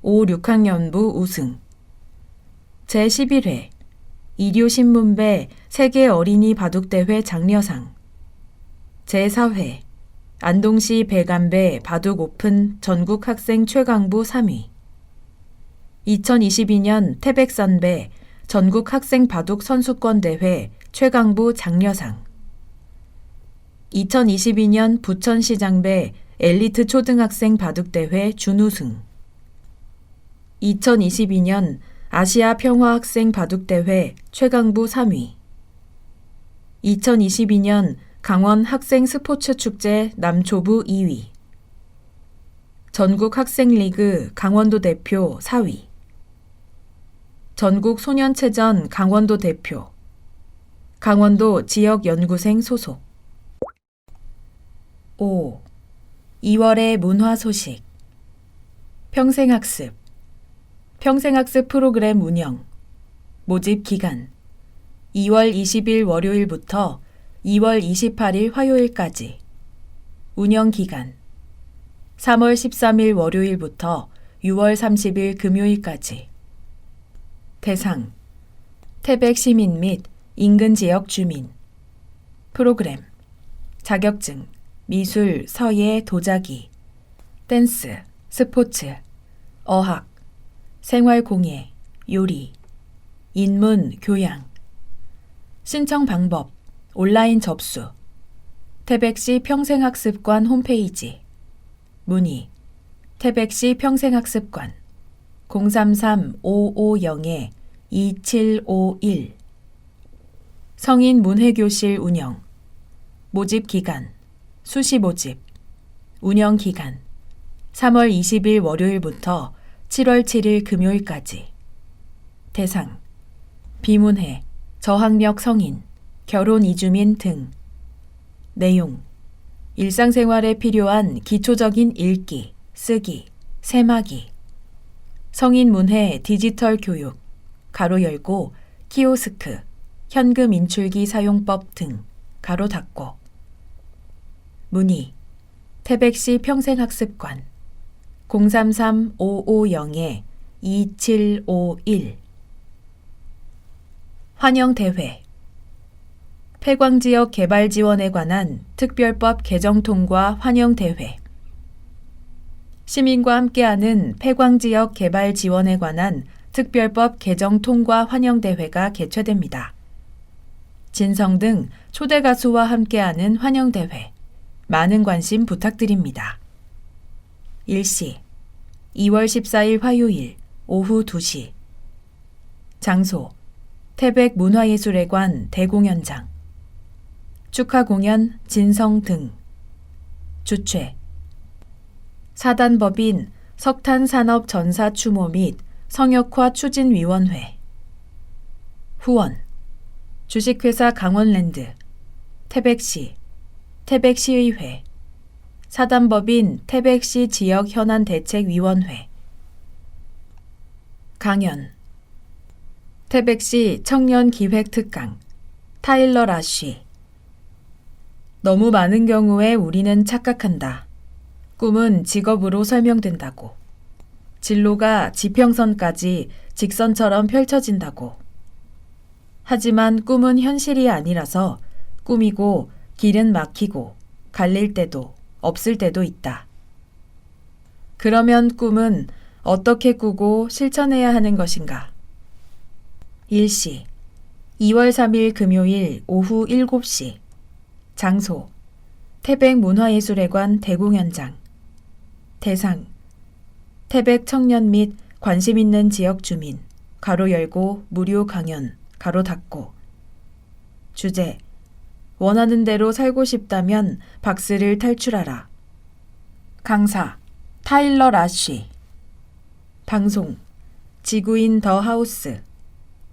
5, 6학년부 우승 제11회 일요신문배 세계 어린이 바둑대회 장려상 제4회 안동시 배간배 바둑 오픈 전국 학생 최강부 3위 2022년 태백산배 전국 학생 바둑 선수권 대회 최강부 장려상 2022년 부천시장배 엘리트 초등학생 바둑대회 준우승 2022년 아시아 평화학생 바둑대회 최강부 3위 2022년 강원 학생 스포츠축제 남초부 2위 전국 학생리그 강원도 대표 4위 전국 소년체전 강원도 대표 강원도 지역연구생 소속 5. 2월의 문화 소식 평생학습 평생학습 프로그램 운영 모집 기간 2월 20일 월요일부터 2월 28일 화요일까지 운영 기간 3월 13일 월요일부터 6월 30일 금요일까지 대상 태백 시민 및 인근 지역 주민 프로그램 자격증 미술, 서예, 도자기 댄스, 스포츠, 어학, 생활공예, 요리, 인문, 교양 신청 방법 온라인 접수 태백시 평생학습관 홈페이지 문의 태백시 평생학습관 033-550-2751 성인 문해교실 운영 모집 기간 수시 모집 운영 기간 3월 20일 월요일부터 7월 7일 금요일까지 대상 비문해, 저학력 성인, 결혼 이주민 등 내용 일상생활에 필요한 기초적인 읽기, 쓰기, 세마기 성인 문해 디지털 교육 가로 열고 키오스크, 현금 인출기 사용법 등 가로 닫고 문의 태백시 평생학습관 033-550-2751 환영대회 폐광지역 개발 지원에 관한 특별법 개정 통과 환영대회 시민과 함께하는 폐광지역 개발 지원에 관한 특별법 개정 통과 환영대회가 개최됩니다. 진성 등 초대 가수와 함께하는 환영대회 많은 관심 부탁드립니다. 일시 2월 14일 화요일 오후 2시 장소 태백 문화예술회관 대공연장 축하 공연 진성 등 주최 사단법인 석탄산업전사추모 및 성역화 추진위원회 후원 주식회사 강원랜드 태백시 태백시의회 사단법인 태백시 지역현안대책위원회 강연 태백시 청년기획특강 타일러 라쉬 너무 많은 경우에 우리는 착각한다. 꿈은 직업으로 설명된다고. 진로가 지평선까지 직선처럼 펼쳐진다고. 하지만 꿈은 현실이 아니라서 꿈이고 길은 막히고 갈릴 때도 없을 때도 있다. 그러면 꿈은 어떻게 꾸고 실천해야 하는 것인가? 일시 2월 3일 금요일 오후 7시 장소 태백문화예술회관 대공연장 대상 태백 청년 및 관심 있는 지역 주민 가로 열고 무료 강연 가로 닫고 주제 원하는 대로 살고 싶다면 박스를 탈출하라 강사 타일러 라쉬 방송 지구인 더 하우스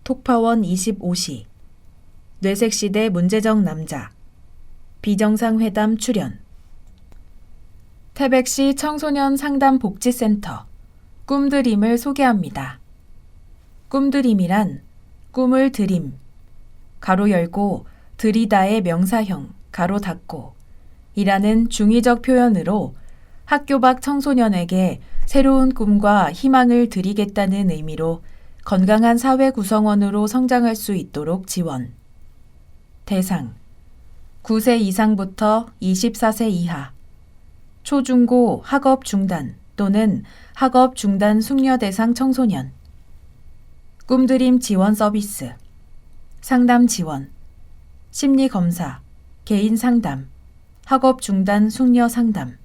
톡파원 25시, 뇌색시대 문제적 남자, 비정상 회담 출연. 태백시 청소년 상담복지센터 꿈드림을 소개합니다. 꿈드림이란 꿈을 드림, 가로 열고 드리다의 명사형, 가로 닫고 이라는 중의적 표현으로 학교 밖 청소년에게 새로운 꿈과 희망을 드리겠다는 의미로 건강한 사회 구성원으로 성장할 수 있도록 지원. 대상 9세 이상부터 24세 이하, 초중고 학업 중단 또는 학업 중단 숙려 대상 청소년. 꿈드림 지원 서비스, 상담 지원, 심리 검사, 개인 상담, 학업 중단 숙려 상담,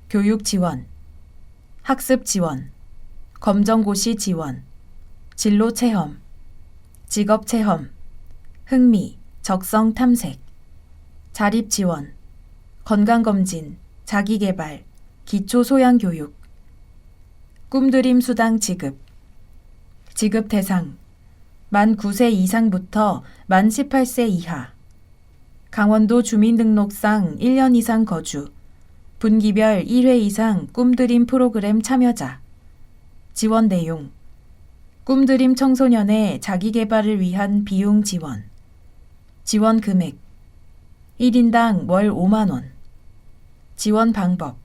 교육 지원, 학습 지원, 검정고시 지원, 진로 체험, 직업 체험, 흥미, 적성 탐색, 자립 지원, 건강검진, 자기개발, 기초 소양 교육, 꿈드림 수당 지급, 지급 대상, 만 9세 이상부터 만 18세 이하, 강원도 주민등록상 1년 이상 거주, 분기별 1회 이상 꿈드림 프로그램 참여자, 지원 내용, 꿈드림 청소년의 자기개발을 위한 비용 지원, 지원 금액, 1인당 월 5만 원, 지원 방법,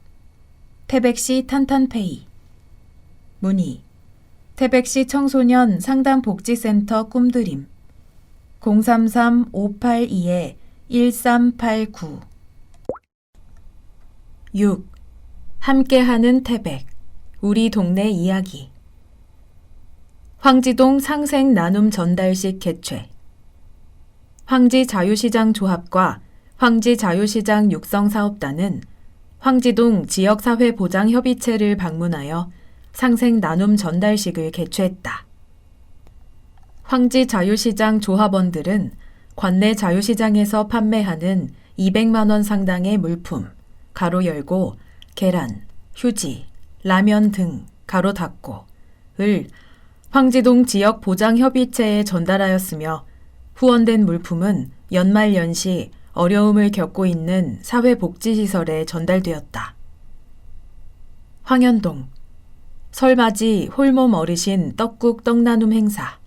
태백시 탄탄페이, 문의, 태백시 청소년 상담복지센터 꿈드림 033-582-1389. 6. 함께하는 태백, 우리 동네 이야기. 황지동 상생 나눔 전달식 개최. 황지자유시장 조합과 황지자유시장 육성사업단은 황지동 지역사회보장협의체를 방문하여 상생 나눔 전달식을 개최했다. 황지자유시장 조합원들은 관내 자유시장에서 판매하는 200만 원 상당의 물품, 가로 열고 계란, 휴지, 라면 등, 가로 닫고 을 황지동 지역보장협의체에 전달하였으며 후원된 물품은 연말연시 어려움을 겪고 있는 사회복지시설에 전달되었다. 황현동 설맞이 홀몸 어르신 떡국 떡나눔 행사.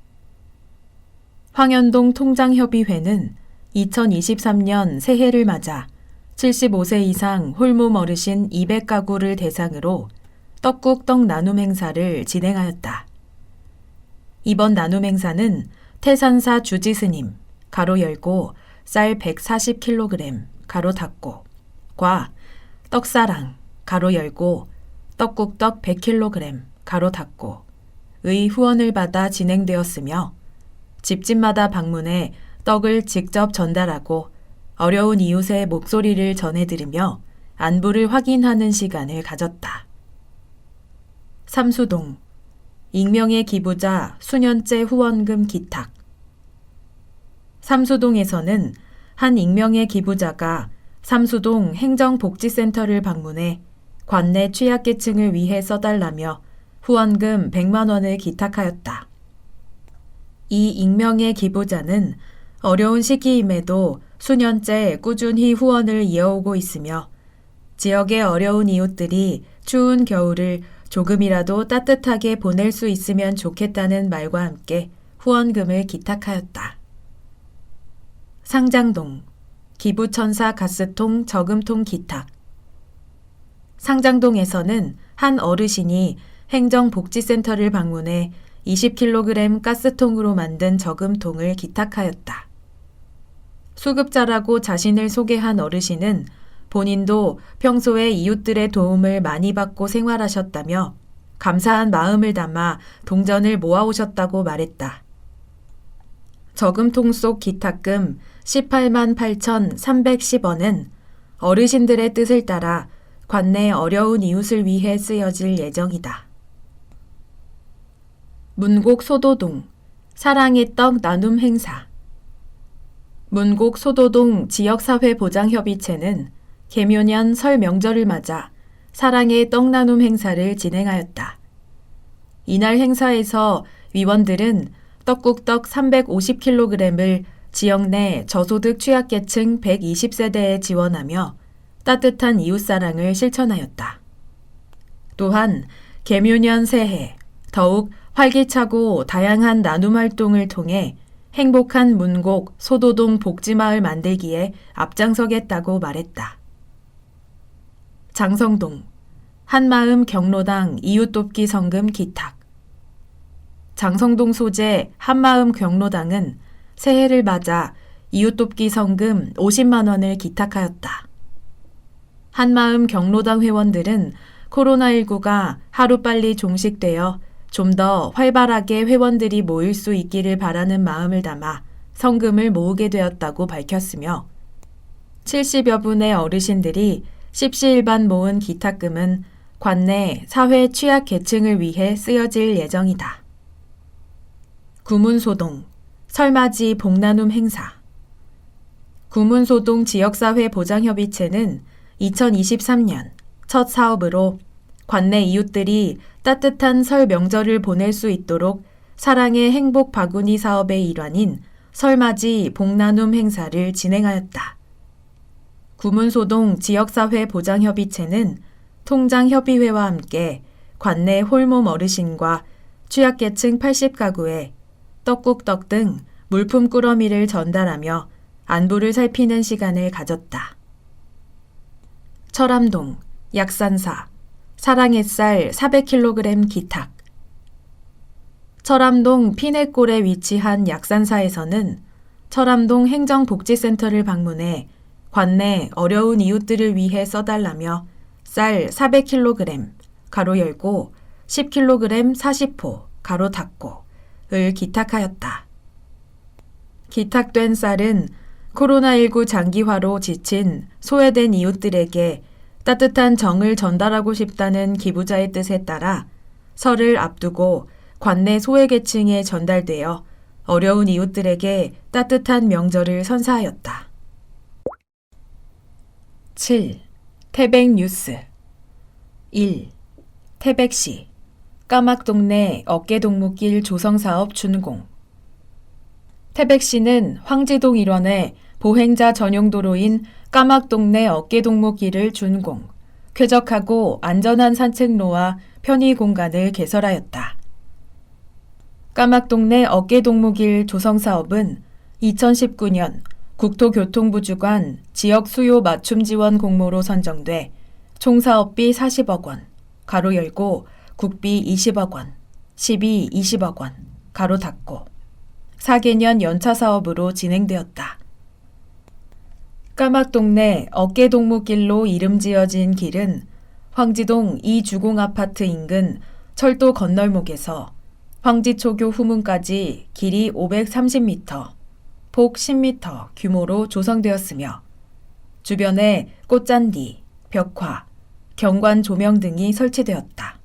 황현동 통장협의회는 2023년 새해를 맞아 75세 이상 홀몸 어르신 200가구를 대상으로 떡국 떡나눔 행사를 진행하였다. 이번 나눔 행사는 태산사 주지스님, 가로 열고 쌀 140kg, 가로 닫고 과 떡사랑, 가로 열고 떡국떡 100kg, 가로 닫고 의 후원을 받아 진행되었으며 집집마다 방문해 떡을 직접 전달하고 어려운 이웃의 목소리를 전해들으며 안부를 확인하는 시간을 가졌다. 삼수동 익명의 기부자 수년째 후원금 기탁. 삼수동에서는 한 익명의 기부자가 삼수동 행정복지센터를 방문해 관내 취약계층을 위해 써달라며 후원금 100만 원을 기탁하였다. 이 익명의 기부자는 어려운 시기임에도 수년째 꾸준히 후원을 이어오고 있으며 지역의 어려운 이웃들이 추운 겨울을 조금이라도 따뜻하게 보낼 수 있으면 좋겠다는 말과 함께 후원금을 기탁하였다. 상장동 기부천사 가스통 저금통 기탁. 상장동에서는 한 어르신이 행정복지센터를 방문해 20kg 가스통으로 만든 저금통을 기탁하였다. 수급자라고 자신을 소개한 어르신은 본인도 평소에 이웃들의 도움을 많이 받고 생활하셨다며 감사한 마음을 담아 동전을 모아오셨다고 말했다. 저금통 속 기탁금 18만 8,310원은 어르신들의 뜻을 따라 관내 어려운 이웃을 위해 쓰여질 예정이다. 문곡 소도동 사랑의 떡 나눔 행사. 문곡 소도동 지역사회보장협의체는 개묘년 설 명절을 맞아 사랑의 떡 나눔 행사를 진행하였다. 이날 행사에서 위원들은 떡국떡 350kg을 지역 내 저소득 취약계층 120세대에 지원하며 따뜻한 이웃사랑을 실천하였다. 또한 개묘년 새해 더욱 활기차고 다양한 나눔 활동을 통해 행복한 문곡 소도동 복지마을 만들기에 앞장서겠다고 말했다. 장성동 한마음 경로당 이웃돕기 성금 기탁. 장성동 소재 한마음 경로당은 새해를 맞아 이웃돕기 성금 50만 원을 기탁하였다. 한마음 경로당 회원들은 코로나19가 하루빨리 종식되어 좀 더 활발하게 회원들이 모일 수 있기를 바라는 마음을 담아 성금을 모으게 되었다고 밝혔으며 70여 분의 어르신들이 십시일반 모은 기탁금은 관내 사회 취약 계층을 위해 쓰여질 예정이다. 구문소동 설맞이 복나눔 행사. 구문소동 지역사회 보장협의체는 2023년 첫 사업으로 관내 이웃들이 따뜻한 설 명절을 보낼 수 있도록 사랑의 행복 바구니 사업의 일환인 설맞이 복나눔 행사를 진행하였다. 구문소동 지역사회 보장협의체는 통장협의회와 함께 관내 홀몸 어르신과 취약계층 80가구에 떡국떡 등 물품 꾸러미를 전달하며 안부를 살피는 시간을 가졌다. 철암동 약산사 사랑햇살 400kg 기탁. 철암동 피내골에 위치한 약산사에서는 철암동 행정복지센터를 방문해 관내 어려운 이웃들을 위해 써달라며 쌀 400kg 가로 열고 10kg 40호 가로 닫고을 기탁하였다. 기탁된 쌀은 코로나19 장기화로 지친 소외된 이웃들에게 따뜻한 정을 전달하고 싶다는 기부자의 뜻에 따라 설을 앞두고 관내 소외계층에 전달되어 어려운 이웃들에게 따뜻한 명절을 선사하였다. 7. 태백뉴스 1. 태백시 까막동네 어깨동무길 조성사업 준공. 태백시는 황지동 일원의 보행자 전용 도로인 까막동네 어깨동무길을 준공, 쾌적하고 안전한 산책로와 편의 공간을 개설하였다. 까막동네 어깨동무길 조성사업은 2019년 국토교통부 주관 지역 수요 맞춤 지원 공모로 선정돼 총 사업비 40억 원, 가로 열고 국비 20억 원, 시비 20억 원, 가로 닫고 4개년 연차 사업으로 진행되었다. 까막동네 어깨동무길로 이름 지어진 길은 황지동 이주공 아파트 인근 철도 건널목에서 황지초교 후문까지 길이 530m, 폭 10m 규모로 조성되었으며 주변에 꽃잔디, 벽화, 경관 조명 등이 설치되었다.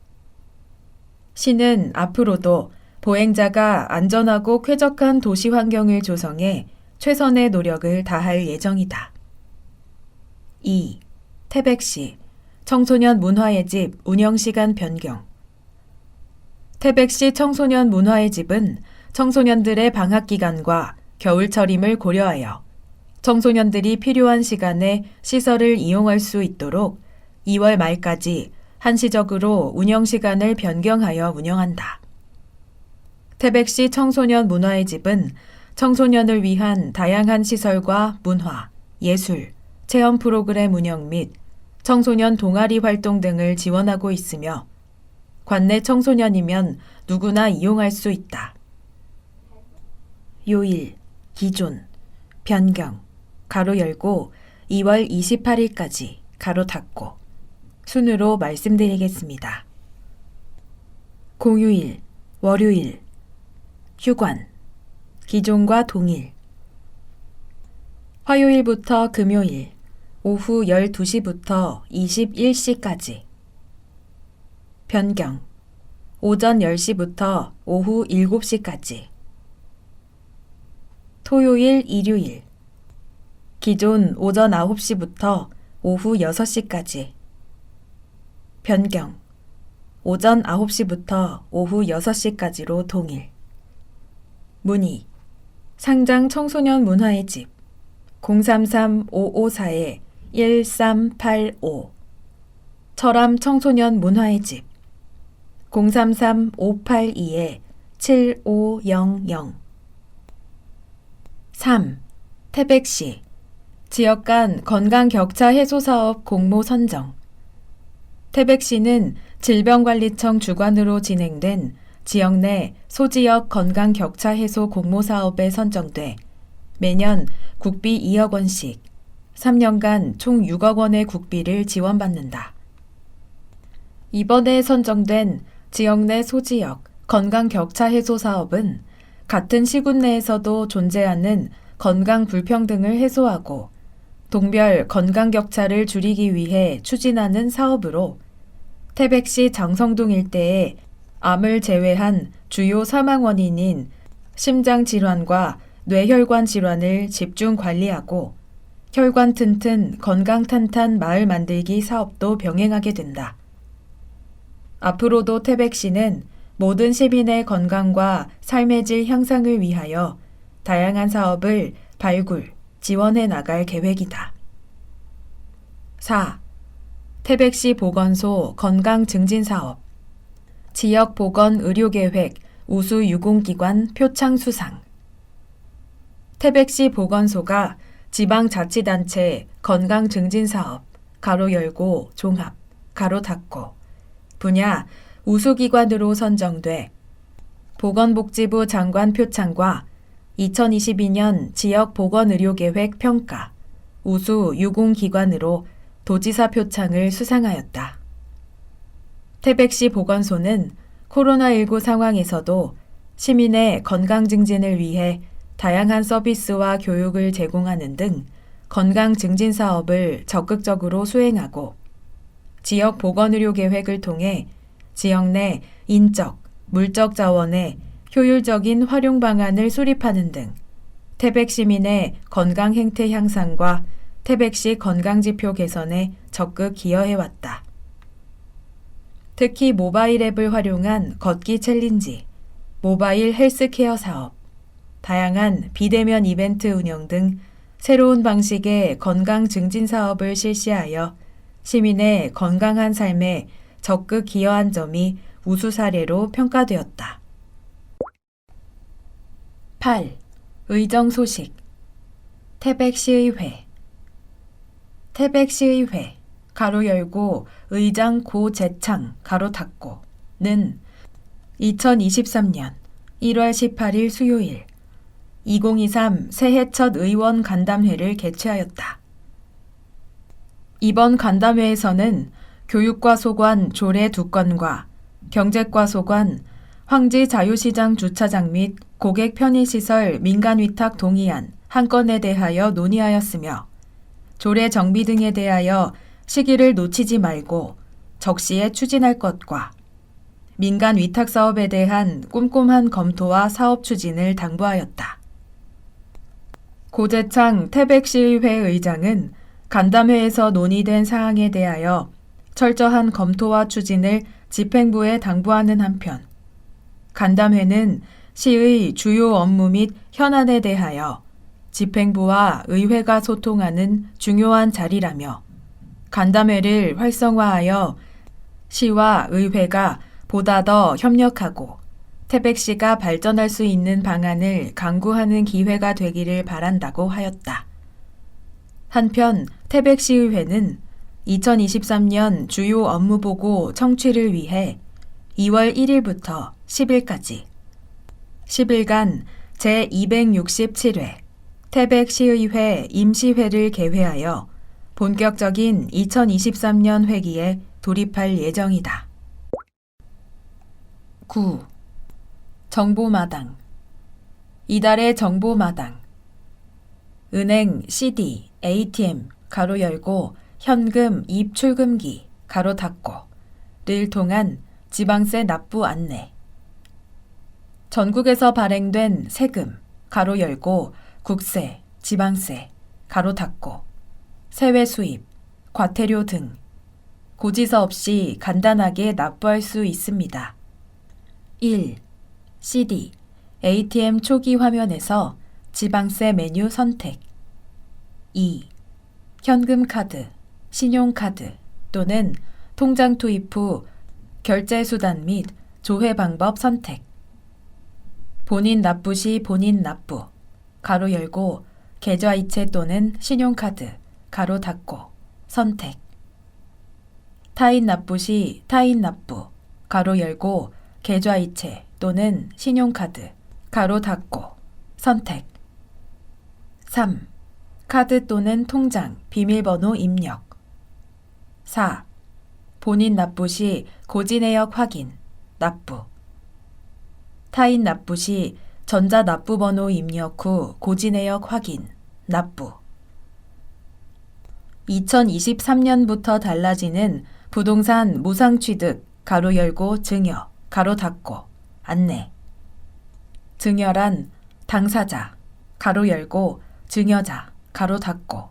시는 앞으로도 보행자가 안전하고 쾌적한 도시 환경을 조성해 최선의 노력을 다할 예정이다. 2. 태백시 청소년 문화의 집 운영시간 변경. 태백시 청소년 문화의 집은 청소년들의 방학기간과 겨울철임을 고려하여 청소년들이 필요한 시간에 시설을 이용할 수 있도록 2월 말까지 한시적으로 운영시간을 변경하여 운영한다. 태백시 청소년 문화의 집은 청소년을 위한 다양한 시설과 문화, 예술, 체험 프로그램 운영 및 청소년 동아리 활동 등을 지원하고 있으며 관내 청소년이면 누구나 이용할 수 있다. 요일, 기존, 변경, 가로 열고 2월 28일까지 가로 닫고 순으로 말씀드리겠습니다. 공휴일, 월요일, 휴관, 기존과 동일. 화요일부터 금요일, 오후 12시부터 21시까지. 변경, 오전 10시부터 오후 7시까지. 토요일, 일요일, 기존 오전 9시부터 오후 6시까지. 변경, 오전 9시부터 오후 6시까지로 동일. 문의 상장 청소년 문화의 집 033-554-1385 철암 청소년 문화의 집 033-582-7500 3. 태백시 지역 간 건강 격차 해소 사업 공모 선정 태백시는 질병관리청 주관으로 진행된 지역 내 소지역 건강 격차 해소 공모 사업에 선정돼 매년 국비 2억 원씩 3년간 총 6억 원의 국비를 지원받는다. 이번에 선정된 지역 내 소지역 건강 격차 해소 사업은 같은 시군 내에서도 존재하는 건강 불평등을 해소하고 동별 건강 격차를 줄이기 위해 추진하는 사업으로 태백시 장성동 일대에 암을 제외한 주요 사망 원인인 심장 질환과 뇌혈관 질환을 집중 관리하고 혈관 튼튼 건강 탄탄 마을 만들기 사업도 병행하게 된다. 앞으로도 태백시는 모든 시민의 건강과 삶의 질 향상을 위하여 다양한 사업을 발굴, 지원해 나갈 계획이다. 4. 태백시 보건소 건강 증진 사업 지역 보건 의료계획 우수 유공기관 표창 수상 태백시 보건소가 지방자치단체 건강 증진 사업 가로 열고 종합 가로 닫고 분야 우수기관으로 선정돼 보건복지부 장관 표창과 2022년 지역 보건의료계획 평가 우수 유공기관으로 도지사 표창을 수상하였다. 태백시 보건소는 코로나19 상황에서도 시민의 건강 증진을 위해 다양한 서비스와 교육을 제공하는 등 건강 증진 사업을 적극적으로 수행하고 지역 보건의료 계획을 통해 지역 내 인적, 물적 자원의 효율적인 활용 방안을 수립하는 등 태백 시민의 건강 행태 향상과 태백시 건강지표 개선에 적극 기여해왔다. 특히 모바일 앱을 활용한 걷기 챌린지, 모바일 헬스케어 사업, 다양한 비대면 이벤트 운영 등 새로운 방식의 건강 증진 사업을 실시하여 시민의 건강한 삶에 적극 기여한 점이 우수 사례로 평가되었다. 8. 의정 소식 태백시의회 태백시의회 가로 열고 의장 고재창 가로 닫고는 2023년 1월 18일 수요일 2023 새해 첫 의원 간담회를 개최하였다. 이번 간담회에서는 교육과 소관 조례 2건과 경제과 소관 황지 자유시장 주차장 및 고객 편의시설 민간위탁 동의안 1건에 대하여 논의하였으며 조례 정비 등에 대하여 시기를 놓치지 말고 적시에 추진할 것과 민간 위탁 사업에 대한 꼼꼼한 검토와 사업 추진을 당부하였다. 고재창 태백시의회 의장은 간담회에서 논의된 사항에 대하여 철저한 검토와 추진을 집행부에 당부하는 한편 간담회는 시의 주요 업무 및 현안에 대하여 집행부와 의회가 소통하는 중요한 자리라며 간담회를 활성화하여 시와 의회가 보다 더 협력하고 태백시가 발전할 수 있는 방안을 강구하는 기회가 되기를 바란다고 하였다. 한편 태백시의회는 2023년 주요 업무보고 청취를 위해 2월 1일부터 10일까지 10일간 제267회 태백시의회 임시회를 개회하여 본격적인 2023년 회기에 돌입할 예정이다. 9. 정보마당 이달의 정보마당 은행 CD, ATM 가로 열고 현금 입출금기 가로 닫고를 통한 지방세 납부 안내 전국에서 발행된 세금 가로 열고 국세, 지방세 가로 닫고 세외 수입, 과태료 등 고지서 없이 간단하게 납부할 수 있습니다. 1. CD, ATM 초기 화면에서 지방세 메뉴 선택. 2. 현금 카드, 신용카드 또는 통장 투입 후 결제 수단 및 조회 방법 선택. 본인 납부 시 본인 납부, 가로 열고 계좌이체 또는 신용카드, 가로 닫고 선택. 타인 납부 시 타인 납부, 가로 열고 계좌이체 또는 신용카드, 가로 닫고 선택. 3. 카드 또는 통장 비밀번호 입력. 4. 본인 납부 시 고지내역 확인, 납부. 타인 납부 시 전자납부번호 입력 후 고지내역 확인, 납부. 2023년부터 달라지는 부동산 무상취득, 가로 열고 증여, 가로 닫고 안내. 증여란 당사자, 가로 열고 증여자, 가로 닫고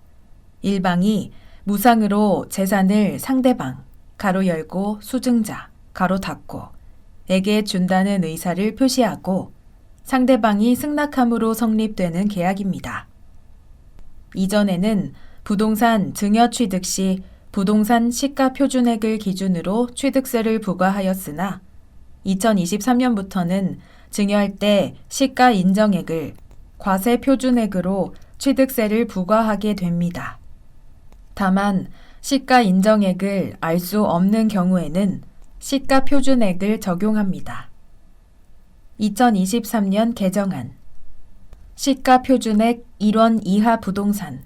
일방이 무상으로 재산을 상대방, 가로 열고 수증자, 가로 닫고 에게 준다는 의사를 표시하고 상대방이 승낙함으로 성립되는 계약입니다. 이전에는 부동산 증여 취득 시 부동산 시가 표준액을 기준으로 취득세를 부과하였으나 2023년부터는 증여할 때 시가 인정액을 과세 표준액으로 취득세를 부과하게 됩니다. 다만 시가 인정액을 알 수 없는 경우에는 시가 표준액을 적용합니다. 2023년 개정안 시가 표준액 1원 이하 부동산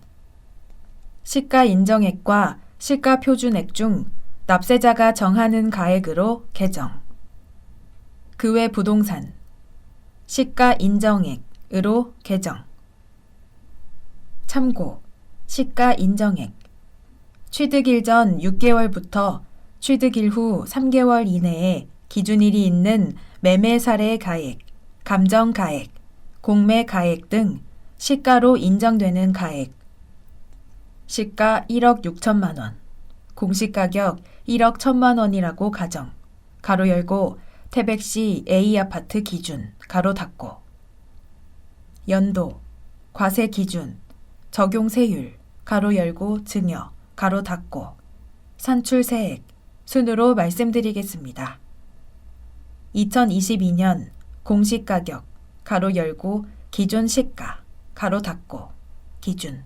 시가 인정액과 시가 표준액 중 납세자가 정하는 가액으로 개정. 그 외 부동산 시가 인정액으로 개정. 참고 시가 인정액 취득일 전 6개월부터 취득일 후 3개월 이내에 기준일이 있는 매매 사례 가액, 감정 가액, 공매 가액 등 시가로 인정되는 가액. 시가 1억 6천만 원, 공시가격 1억 1천만 원이라고 가정, 가로 열고 태백시 A아파트 기준, 가로 닫고. 연도, 과세 기준, 적용 세율, 가로 열고 증여, 가로 닫고. 산출세액, 순으로 말씀드리겠습니다. 2022년 공시가격, 가로 열고 기존 시가, 가로 닫고, 기준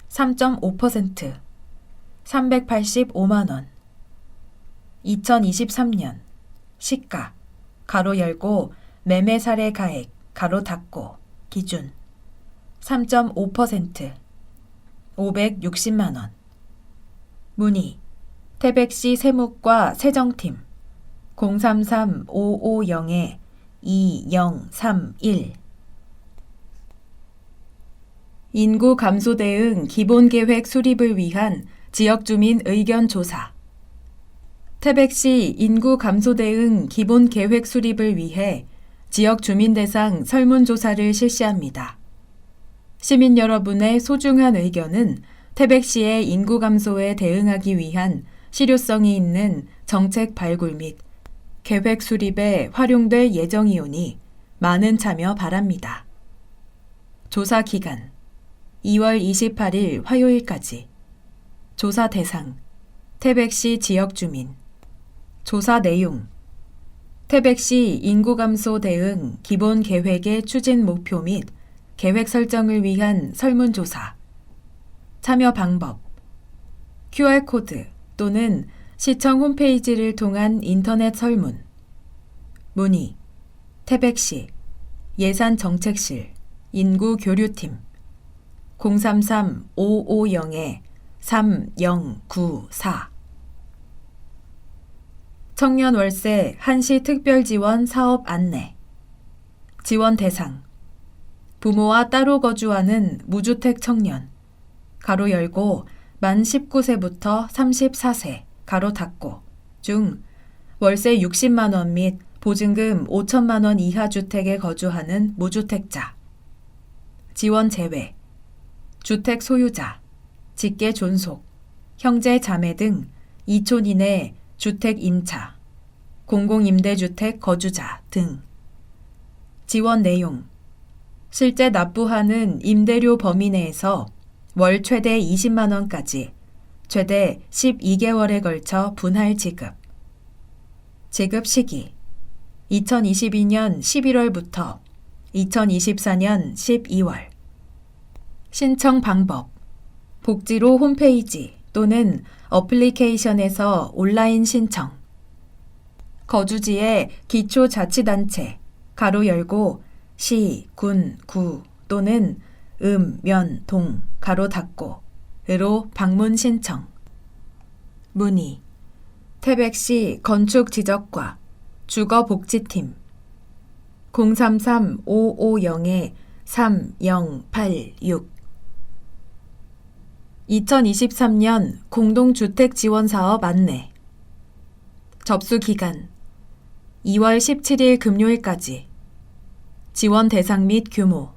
3.5%, 385만 원. 2023년 시가, 가로 열고 매매 사례 가액, 가로 닫고, 기준 3.5%, 560만 원. 문의 태백시 세무과 세정팀 033-550-2031. 인구 감소 대응 기본계획 수립을 위한 지역주민 의견 조사. 태백시 인구 감소 대응 기본계획 수립을 위해 지역주민 대상 설문조사를 실시합니다. 시민 여러분의 소중한 의견은 태백시의 인구 감소에 대응하기 위한 실효성이 있는 정책 발굴 및 계획 수립에 활용될 예정이오니 많은 참여 바랍니다. 조사 기간 2월 28일 화요일까지. 조사 대상 태백시 지역 주민. 조사 내용 태백시 인구 감소 대응 기본 계획의 추진 목표 및 계획 설정을 위한 설문조사. 참여 방법 QR코드 또는 시청 홈페이지를 통한 인터넷 설문. 문의 태백시 예산정책실 인구교류팀 033-550-3094. 청년 월세 한시 특별 지원 사업 안내. 지원 대상 부모와 따로 거주하는 무주택 청년, 가로 열고 만 19세부터 34세, 가로 닫고 중 월세 60만 원 및 보증금 5천만 원 이하 주택에 거주하는 무주택자. 지원 제외 주택 소유자, 직계 존속, 형제 자매 등 2촌 이내 주택 임차, 공공임대주택 거주자 등. 지원 내용. 실제 납부하는 임대료 범위 내에서 월 최대 20만 원까지 최대 12개월에 걸쳐 분할 지급. 지급 시기 2022년 11월부터 2024년 12월. 신청 방법. 복지로 홈페이지 또는 어플리케이션에서 온라인 신청. 거주지의 기초자치단체 가로 열고 시, 군, 구 또는 면, 동 가로 닫고 으로 방문 신청. 문의. 태백시 건축지적과 주거복지팀 033-550-3086. 2023년 공동주택지원사업 안내. 접수기간 2월 17일 금요일까지. 지원 대상 및 규모.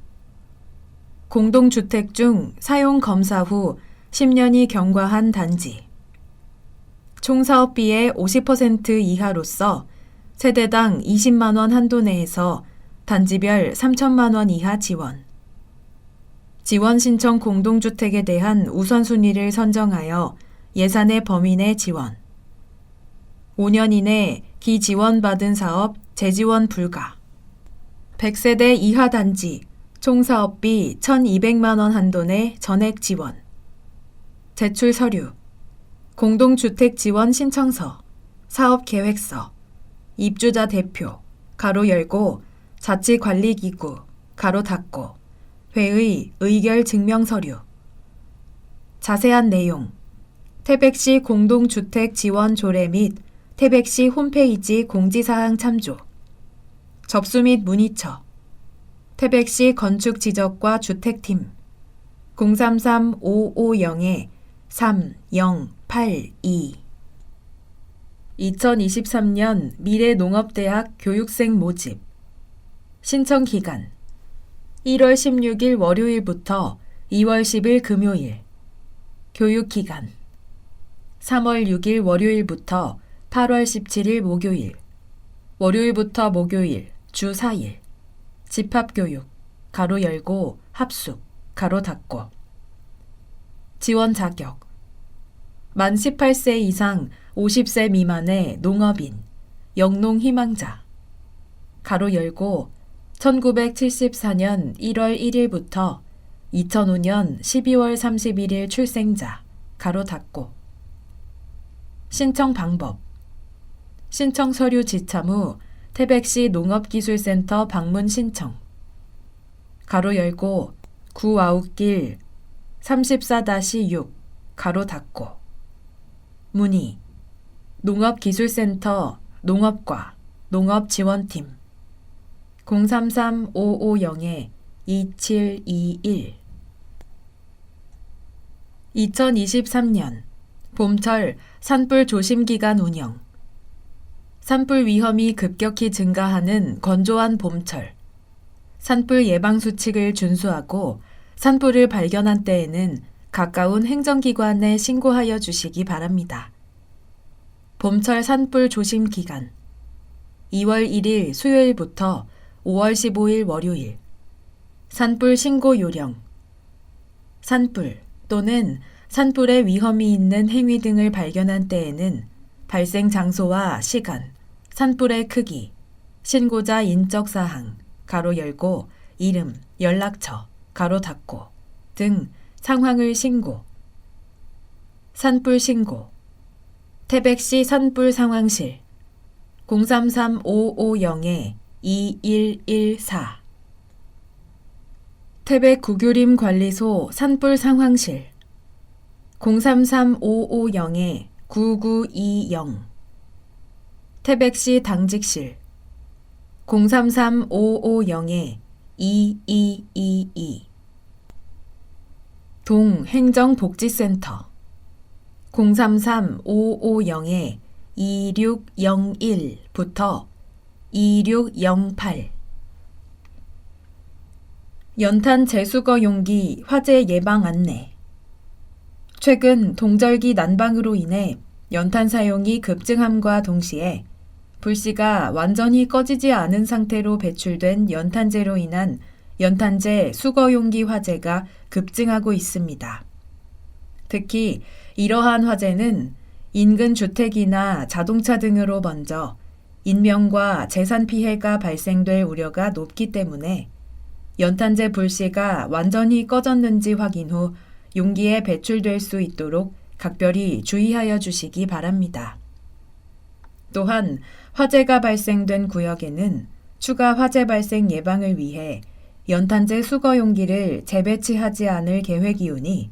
공동주택 중 사용 검사 후 10년이 경과한 단지. 총 사업비의 50% 이하로서 세대당 20만 원 한도 내에서 단지별 3천만 원 이하 지원. 지원 신청 공동주택에 대한 우선순위를 선정하여 예산의 범위 내 지원. 5년 이내 기지원받은 사업 재지원 불가. 100세대 이하 단지 총 사업비 1,200만 원 한도 내 전액 지원. 제출 서류. 공동주택 지원 신청서, 사업계획서, 입주자 대표, 가로 열고, 자치관리기구, 가로 닫고, 회의 의결 증명서류. 자세한 내용. 태백시 공동주택 지원 조례 및 태백시 홈페이지 공지사항 참조. 접수 및 문의처. 태백시 건축지적과 주택팀 033-550-3082. 2023년 미래농업대학 교육생 모집. 신청 기간 1월 16일 월요일부터 2월 10일 금요일. 교육 기간 3월 6일 월요일부터 8월 17일 목요일. 월요일부터 목요일 주 4일. 집합교육, 가로 열고, 합숙, 가로 닫고. 지원 자격. 만 18세 이상 50세 미만의 농업인, 영농 희망자. 가로 열고, 1974년 1월 1일부터 2005년 12월 31일 출생자, 가로 닫고. 신청 방법. 신청 서류 지참 후 태백시 농업기술센터 방문 신청. 가로 열고 구아웃길 34-6 가로 닫고. 문의. 농업기술센터 농업과 농업지원팀 033-550-2721. 2023년 봄철 산불 조심기간 운영. 산불 위험이 급격히 증가하는 건조한 봄철. 산불 예방 수칙을 준수하고 산불을 발견한 때에는 가까운 행정기관에 신고하여 주시기 바랍니다. 봄철 산불 조심 기간 2월 1일 수요일부터 5월 15일 월요일. 산불 신고 요령. 산불 또는 산불의 위험이 있는 행위 등을 발견한 때에는 발생 장소와 시간, 산불의 크기, 신고자 인적사항, 가로 열고, 이름, 연락처, 가로 닫고 등 상황을 신고. 산불 신고. 태백시 산불 상황실 033-550-2114. 태백 구규림 관리소 산불 상황실 033-550-9920. 태백시 당직실 033-550-2222. 동행정복지센터 033-550-2601부터 2608. 연탄 재수거 용기 화재 예방 안내. 최근 동절기 난방으로 인해 연탄 사용이 급증함과 동시에 불씨가 완전히 꺼지지 않은 상태로 배출된 연탄재로 인한 연탄재 수거용기 화재가 급증하고 있습니다. 특히 이러한 화재는 인근 주택이나 자동차 등으로 번져 인명과 재산 피해가 발생될 우려가 높기 때문에 연탄재 불씨가 완전히 꺼졌는지 확인 후 용기에 배출될 수 있도록 각별히 주의하여 주시기 바랍니다. 또한 화재가 발생된 구역에는 추가 화재 발생 예방을 위해 연탄재 수거 용기를 재배치하지 않을 계획이오니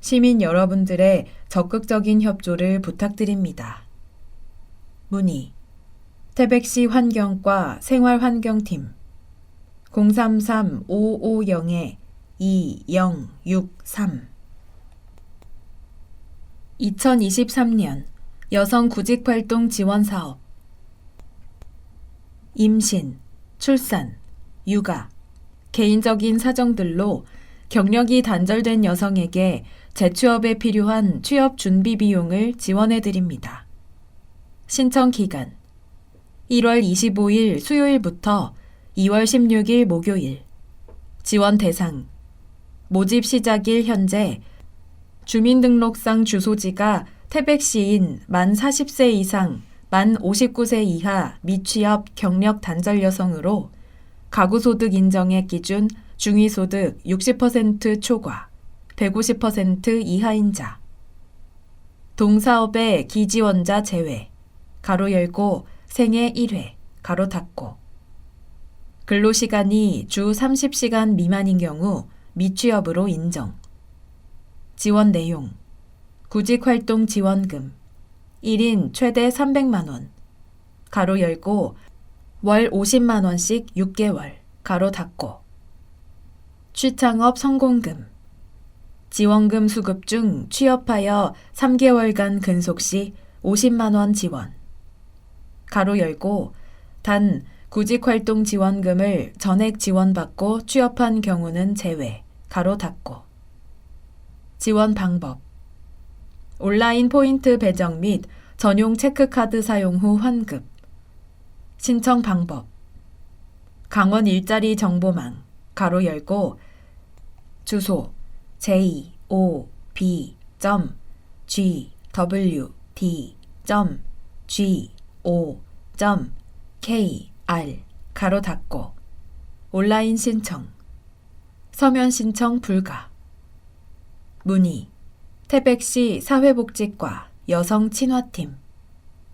시민 여러분들의 적극적인 협조를 부탁드립니다. 문의 태백시 환경과 생활환경팀 033-550-2063 2023년 여성구직활동 지원사업 임신, 출산, 육아, 개인적인 사정들로 경력이 단절된 여성에게 재취업에 필요한 취업 준비 비용을 지원해 드립니다. 신청 기간 1월 25일 수요일부터 2월 16일 목요일. 지원 대상 모집 시작일 현재 주민등록상 주소지가 태백시인 만 40세 이상, 만 59세 이하 미취업 경력 단절 여성으로 가구소득 인정액 기준 중위소득 60% 초과, 150% 이하인 자. 동사업의 기지원자 제외, 가로 열고 생애 1회, 가로 닫고. 근로시간이 주 30시간 미만인 경우 미취업으로 인정. 지원 내용 구직활동 지원금 1인 최대 300만원, 가로 열고 월 50만원씩 6개월, 가로 닫고. 취창업 성공금 지원금 수급 중 취업하여 3개월간 근속 시 50만원 지원, 가로 열고 단 구직활동 지원금을 전액 지원받고 취업한 경우는 제외, 가로 닫고. 지원 방법 온라인 포인트 배정 및 전용 체크카드 사용 후 환급. 신청 방법 강원 일자리 정보망, 가로 열고 주소 jobwd.go.kr, 가로 닫고. 온라인 신청 서면 신청 불가. 문의 태백시 사회복지과 여성친화팀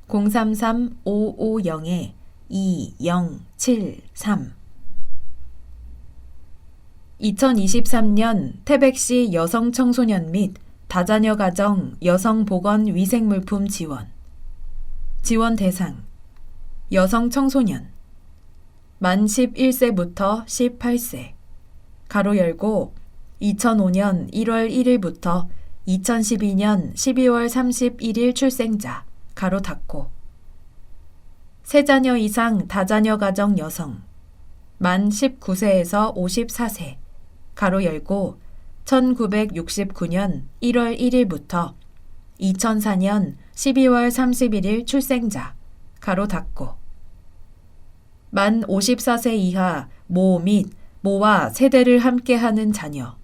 033-550-2073 2023년 태백시 여성청소년 및 다자녀 가정 여성보건위생물품 지원. 지원 대상 여성청소년 만 11세부터 18세, 가로 열고 2005년 1월 1일부터 2012년 12월 31일 출생자, 가로 닫고. 세자녀 이상 다자녀 가정 여성 만 19세에서 54세, 가로 열고 1969년 1월 1일부터 2004년 12월 31일 출생자, 가로 닫고. 만 54세 이하 모 및 모와 세대를 함께하는 자녀.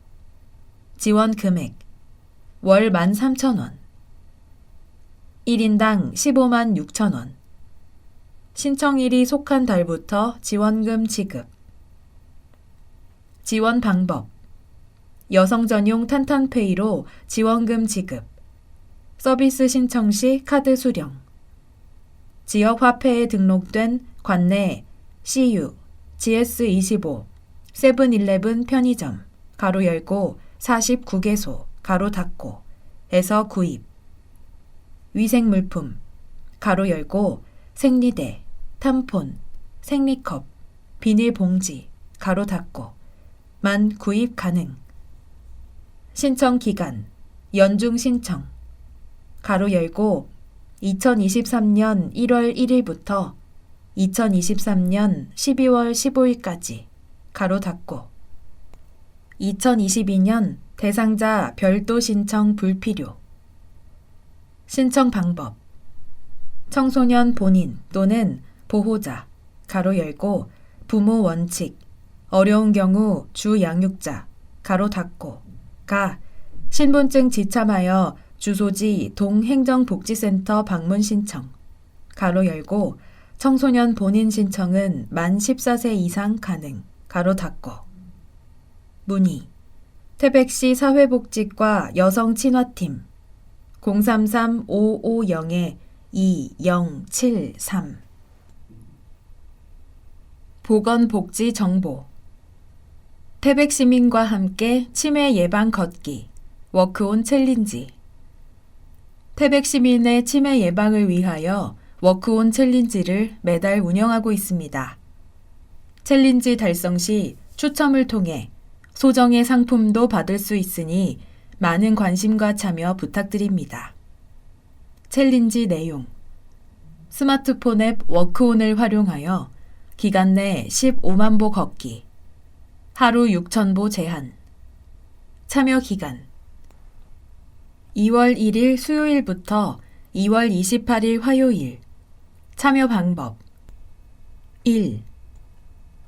지원 금액 월 13,000원, 1인당 15만 6천원. 신청일이 속한 달부터 지원금 지급. 지원 방법 여성 전용 탄탄페이로 지원금 지급. 서비스 신청 시 카드 수령. 지역 화폐에 등록된 관내 CU, GS25, 세븐일레븐 편의점, 가로 열고 49개소, 가로 닫고 에서 구입. 위생물품, 가로 열고 생리대, 탐폰, 생리컵, 비닐봉지, 가로 닫고 만 구입 가능. 신청 기간 연중 신청, 가로 열고 2023년 1월 1일부터 2023년 12월 15일까지, 가로 닫고. 2022년 대상자 별도 신청 불필요. 신청 방법 청소년 본인 또는 보호자, 가로 열고, 부모 원칙, 어려운 경우 주 양육자, 가로 닫고, 가, 신분증 지참하여 주소지 동행정복지센터 방문 신청, 가로 열고, 청소년 본인 신청은 만 14세 이상 가능, 가로 닫고. 문의, 태백시 사회복지과 여성친화팀 033-550-2073 보건복지정보 태백시민과 함께 치매 예방 걷기 워크온 챌린지 태백시민의 치매 예방을 위하여 워크온 챌린지를 매달 운영하고 있습니다. 챌린지 달성 시 추첨을 통해 소정의 상품도 받을 수 있으니 많은 관심과 참여 부탁드립니다. 챌린지 내용 스마트폰 앱 워크온을 활용하여 기간 내 15만 보 걷기 하루 6,000보 제한 참여 기간 2월 1일 수요일부터 2월 28일 화요일 참여 방법 1.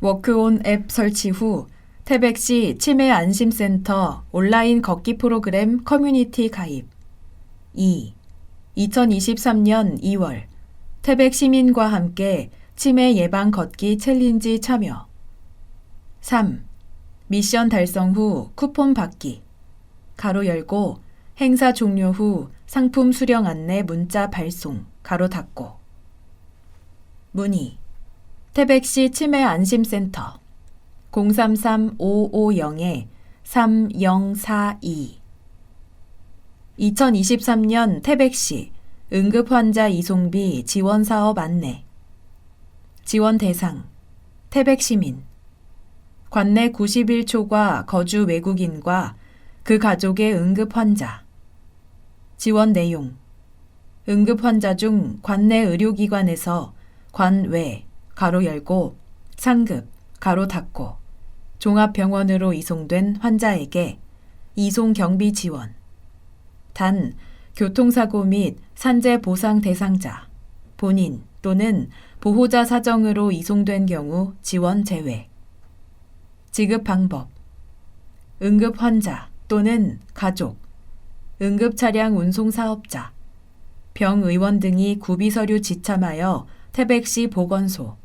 워크온 앱 설치 후 태백시 치매 안심센터 온라인 걷기 프로그램 커뮤니티 가입 2. 2023년 2월 태백 시민과 함께 치매 예방 걷기 챌린지 참여 3. 미션 달성 후 쿠폰 받기 가로 열고 행사 종료 후 상품 수령 안내 문자 발송 가로 닫고 문의 태백시 치매 안심센터 033-550-3042 2023년 태백시 응급환자 이송비 지원사업 안내 지원 대상 태백시민 관내 91초과 거주 외국인과 그 가족의 응급환자 지원 내용 응급환자 중 관내 의료기관에서 관외 가로 열고 상급 가로 닫고 종합병원으로 이송된 환자에게 이송 경비 지원 단 교통사고 및 산재 보상 대상자 본인 또는 보호자 사정으로 이송된 경우 지원 제외 지급 방법 응급 환자 또는 가족 응급차량 운송사업자 병의원 등이 구비서류 지참하여 태백시 보건소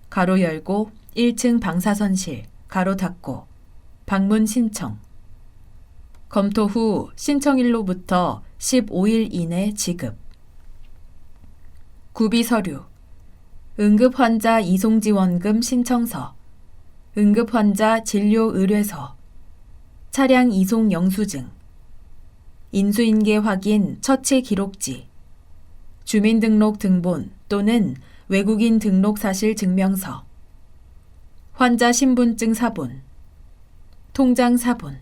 가로 열고 1층 방사선실 가로 닫고 방문 신청 검토 후 신청일로부터 15일 이내 지급 구비서류 응급환자 이송지원금 신청서 응급환자 진료의뢰서 차량 이송 영수증 인수인계 확인 처치 기록지 주민등록 등본 또는 외국인 등록 사실 증명서 환자 신분증 사본 통장 사본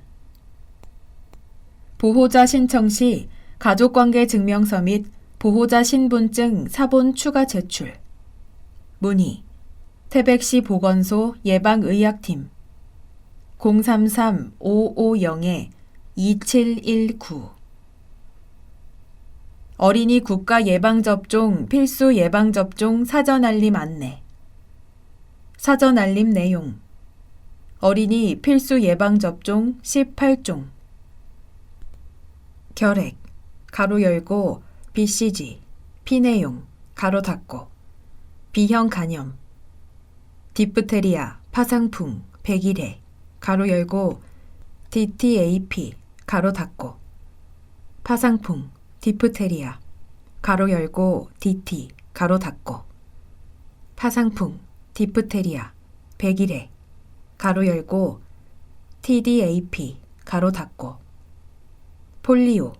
보호자 신청 시 가족관계 증명서 및 보호자 신분증 사본 추가 제출 문의 태백시 보건소 예방의학팀 033-550-2719 어린이 국가 예방접종 필수 예방접종 사전 알림 안내 사전 알림 내용 어린이 필수 예방접종 18종 결핵 가로 열고 BCG 피내용 가로 닫고 B형 간염 디프테리아 파상풍 백일해 가로 열고 DTAP 가로 닫고 파상풍 디프테리아 가로 열고 DT 가로 닫고 파상풍 디프테리아 백일해 가로 열고 TDAP 가로 닫고 폴리오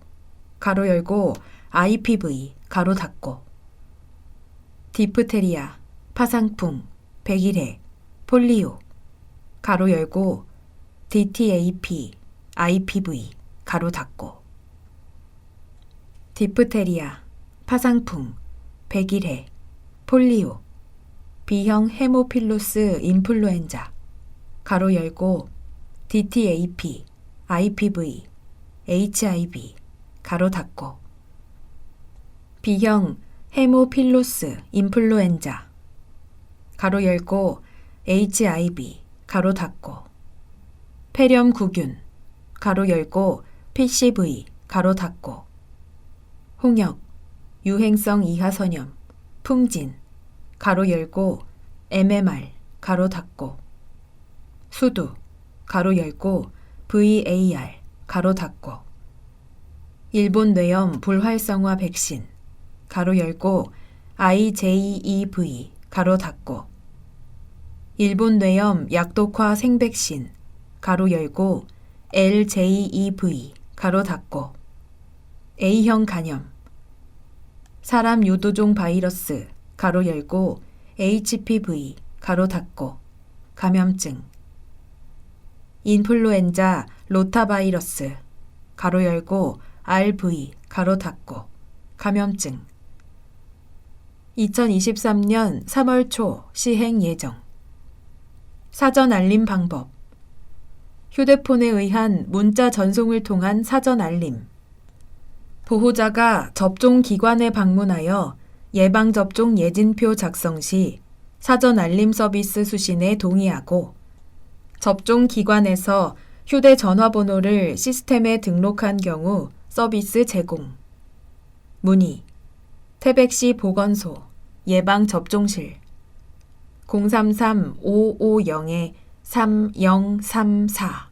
가로 열고 IPV 가로 닫고 디프테리아 파상풍 백일해 폴리오 가로 열고 DTAP IPV 가로 닫고 디프테리아 파상풍 백일해 폴리오 B형 헤모필로스 인플루엔자 가로 열고 DTAP IPV HIV 가로 닫고 B형 헤모필로스 인플루엔자 가로 열고 HIV 가로 닫고 폐렴구균 가로 열고 PCV 가로 닫고 홍역 유행성 이하선염 풍진 가로 열고 MMR 가로 닫고 수두 가로 열고 VAR 가로 닫고 일본 뇌염 불활성화 백신 가로 열고 IJEV 가로 닫고 일본 뇌염 약독화 생백신 가로 열고 LJEV 가로 닫고 A형 간염 사람 유두종 바이러스 가로 열고 HPV 가로 닫고 감염증 인플루엔자 로타바이러스 가로 열고 RV 가로 닫고 감염증 2023년 3월 초 시행 예정 사전 알림 방법 휴대폰에 의한 문자 전송을 통한 사전 알림 보호자가 접종기관에 방문하여 예방접종 예진표 작성 시 사전 알림 서비스 수신에 동의하고 접종기관에서 휴대전화번호를 시스템에 등록한 경우 서비스 제공 문의 태백시 보건소 예방접종실 033-550-3034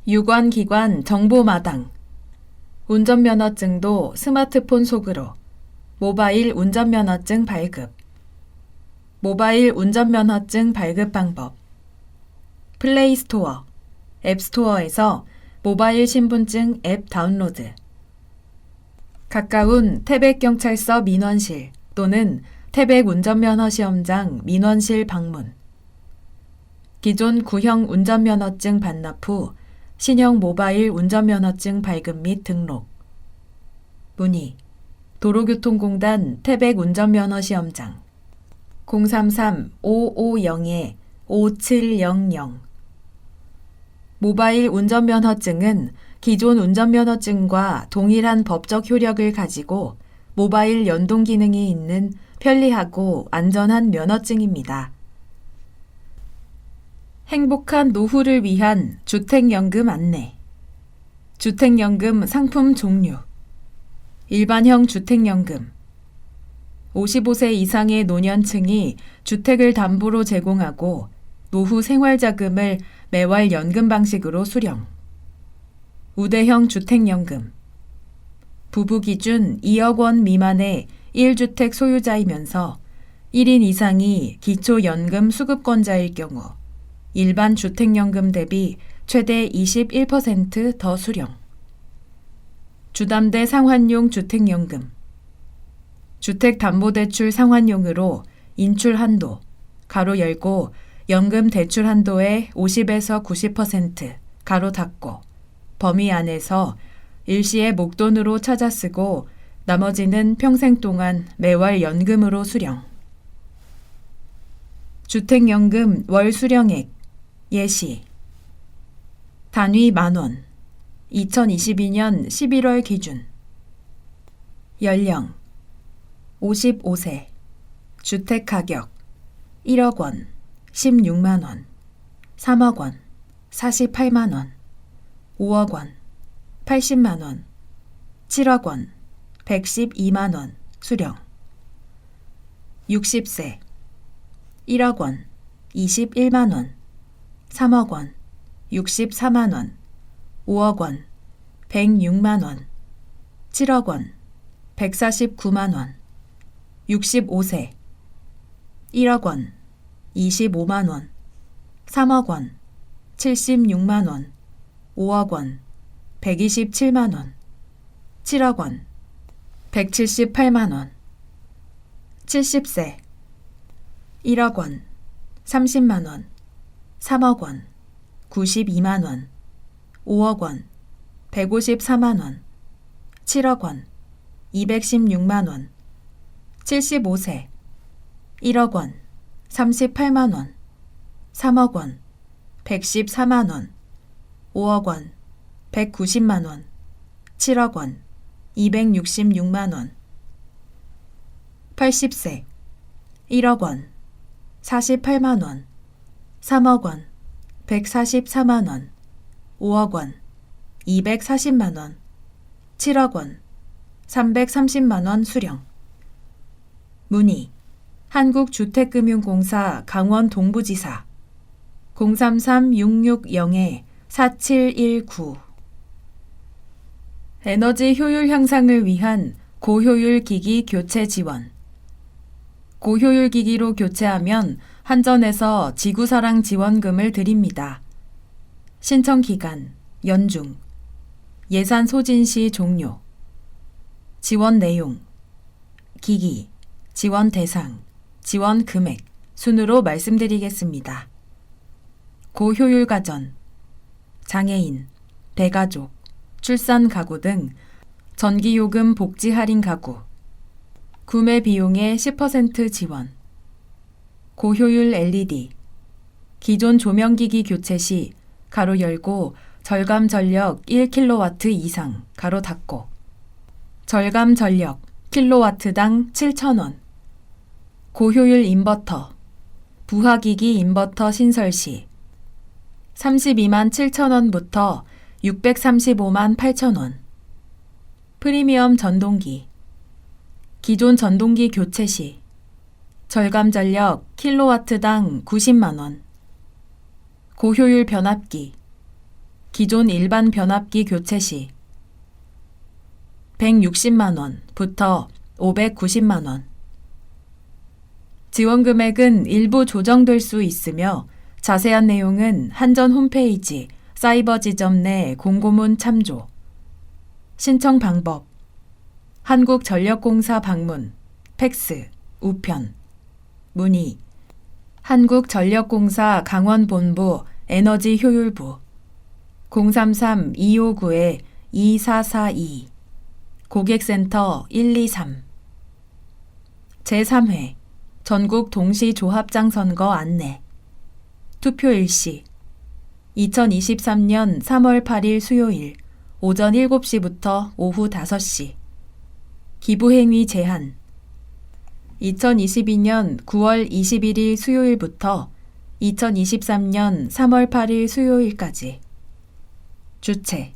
유관기관 정보마당 운전면허증도 스마트폰 속으로 모바일 운전면허증 발급 모바일 운전면허증 발급 방법 플레이스토어, 앱스토어에서 모바일 신분증 앱 다운로드 가까운 태백경찰서 민원실 또는 태백운전면허시험장 민원실 방문 기존 구형 운전면허증 반납 후 신형 모바일 운전면허증 발급 및 등록 문의 도로교통공단 태백운전면허시험장 033-550-5700 모바일 운전면허증은 기존 운전면허증과 동일한 법적 효력을 가지고 모바일 연동 기능이 있는 편리하고 안전한 면허증입니다. 행복한 노후를 위한 주택연금 안내 주택연금 상품 종류 일반형 주택연금 55세 이상의 노년층이 주택을 담보로 제공하고 노후 생활자금을 매월 연금 방식으로 수령 우대형 주택연금 부부 기준 2억 원 미만의 1주택 소유자이면서 1인 이상이 기초연금 수급권자일 경우 일반 주택연금 대비 최대 21% 더 수령 주담대 상환용 주택연금 주택담보대출 상환용으로 인출 한도 가로 열고 연금 대출 한도의 50에서 90% 가로 닫고 범위 안에서 일시에 목돈으로 찾아 쓰고 나머지는 평생 동안 매월 연금으로 수령 주택연금 월 수령액 예시 단위 만원 2022년 11월 기준 연령 55세 주택가격 1억 원 16만 원 3억 원 48만 원 5억 원 80만 원 7억 원 112만 원 수령 60세 1억 원 21만 원 3억 원 64만 원 5억 원 106만 원 7억 원 149만 원 65세 1억 원 25만 원 3억 원 76만 원 5억 원 127만 원 7억 원 178만 원 70세 1억 원 30만 원 3억 원 92만 원 5억 원 154만 원 7억 원 216만 원 75세 1억 원 38만 원 3억 원 114만 원 5억 원 190만 원 7억 원 266만 원. 80세 1억 원, 48만 원, 3억 원, 144만 원, 5억 원, 240만 원, 7억 원, 330만 원 수령. 문의 한국주택금융공사 강원 동부지사 033-660-4719. 에너지 효율 향상을 위한 고효율 기기 교체 지원. 고효율 기기로 교체하면 한전에서 지구사랑 지원금을 드립니다. 신청 기간 연중. 예산 소진 시 종료. 지원 내용 기기, 지원 대상, 지원 금액 순으로 말씀드리겠습니다. 고효율 가전, 장애인, 대가족, 출산 가구 등 전기요금 복지 할인 가구, 구매 비용의 10% 지원. 고효율 LED, 기존 조명기기 교체 시 가로 열고 절감 전력 1kW 이상 가로 닫고 절감 전력 킬로와트당 7,000원. 고효율 인버터, 부하기기 인버터 신설 시 32만 7천원부터 635만 8천원. 프리미엄 전동기, 기존 전동기 교체 시 절감 전력 킬로와트당 90만원. 고효율 변압기, 기존 일반 변압기 교체 시 160만원부터 590만원. 지원 금액은 일부 조정될 수 있으며 자세한 내용은 한전 홈페이지 사이버 지점 내 공고문 참조. 신청 방법 한국전력공사 방문, 팩스, 우편. 문의 한국전력공사 강원본부 에너지효율부 033-259-2442 고객센터 123. 제3회 전국 동시조합장 선거 안내. 투표 일시 2023년 3월 8일 수요일 오전 7시부터 오후 5시. 기부행위 제한 2022년 9월 21일 수요일부터 2023년 3월 8일 수요일까지. 주체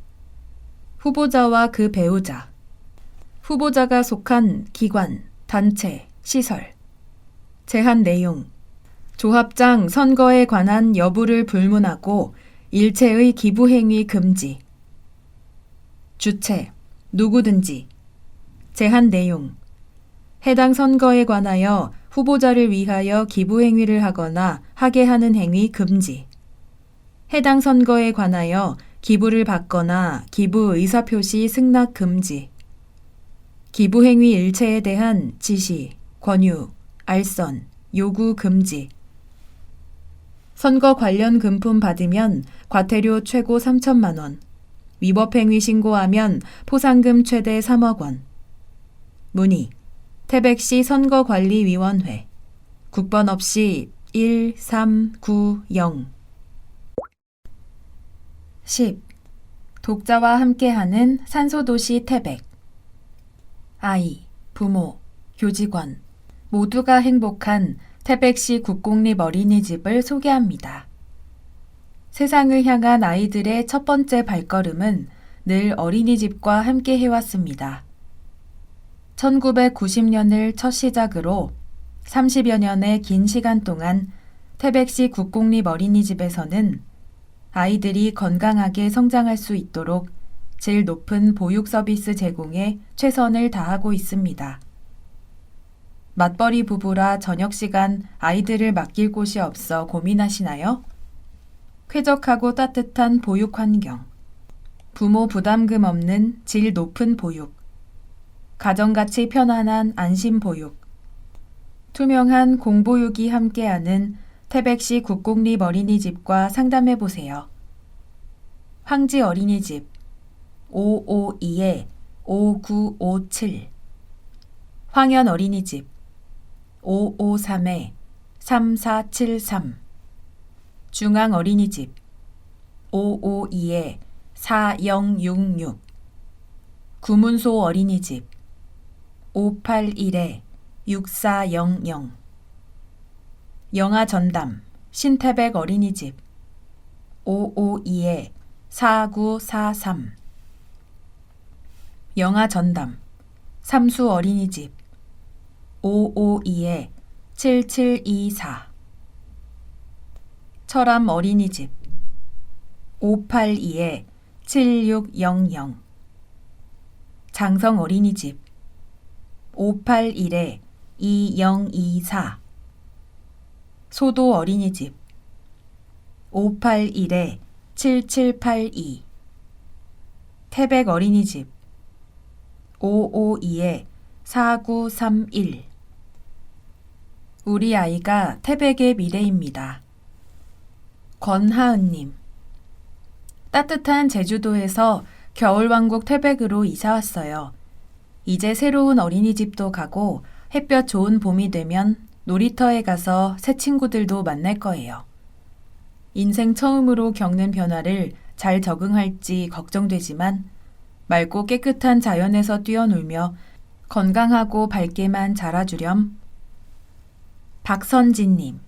후보자와 그 배우자, 후보자가 속한 기관, 단체, 시설. 제한 내용 조합장 선거에 관한 여부를 불문하고 일체의 기부행위 금지. 주체 누구든지. 제한 내용 해당 선거에 관하여 후보자를 위하여 기부행위를 하거나 하게 하는 행위 금지. 해당 선거에 관하여 기부를 받거나 기부 의사표시 승낙 금지. 기부행위 일체에 대한 지시, 권유, 알선, 요구 금지. 선거 관련 금품 받으면 과태료 최고 3천만 원, 위법행위 신고하면 포상금 최대 3억 원. 문의 태백시 선거관리위원회 국번 없이 1390. 10. 독자와 함께하는 산소도시 태백. 아이, 부모, 교직원 모두가 행복한 태백시 국공립 어린이집을 소개합니다. 세상을 향한 아이들의 첫 번째 발걸음은 늘 어린이집과 함께 해왔습니다. 1990년을 첫 시작으로 30여 년의 긴 시간 동안 태백시 국공립 어린이집에서는 아이들이 건강하게 성장할 수 있도록 질 높은 보육 서비스 제공에 최선을 다하고 있습니다. 맞벌이 부부라 저녁 시간 아이들을 맡길 곳이 없어 고민하시나요? 쾌적하고 따뜻한 보육 환경, 부모 부담금 없는 질 높은 보육, 가정같이 편안한 안심 보육, 투명한 공보육이 함께하는 태백시 국공립 어린이집과 상담해보세요. 황지 어린이집 552-5957, 황현 어린이집 553-3473, 중앙 어린이집 552-4066, 구문소 어린이집 581-6400 영아 전담 신태백 어린이집 552-4943 영아 전담 삼수 어린이집 552-7724 철암 어린이집 582-7600 장성 어린이집 581-2024 소도 어린이집 581-7782 태백 어린이집 552-4931 우리 아이가 태백의 미래입니다. 권하은님 따뜻한 제주도에서 겨울왕국 태백으로 이사왔어요. 이제 새로운 어린이집도 가고 햇볕 좋은 봄이 되면 놀이터에 가서 새 친구들도 만날 거예요. 인생 처음으로 겪는 변화를 잘 적응할지 걱정되지만 맑고 깨끗한 자연에서 뛰어놀며 건강하고 밝게만 자라주렴. 박선진님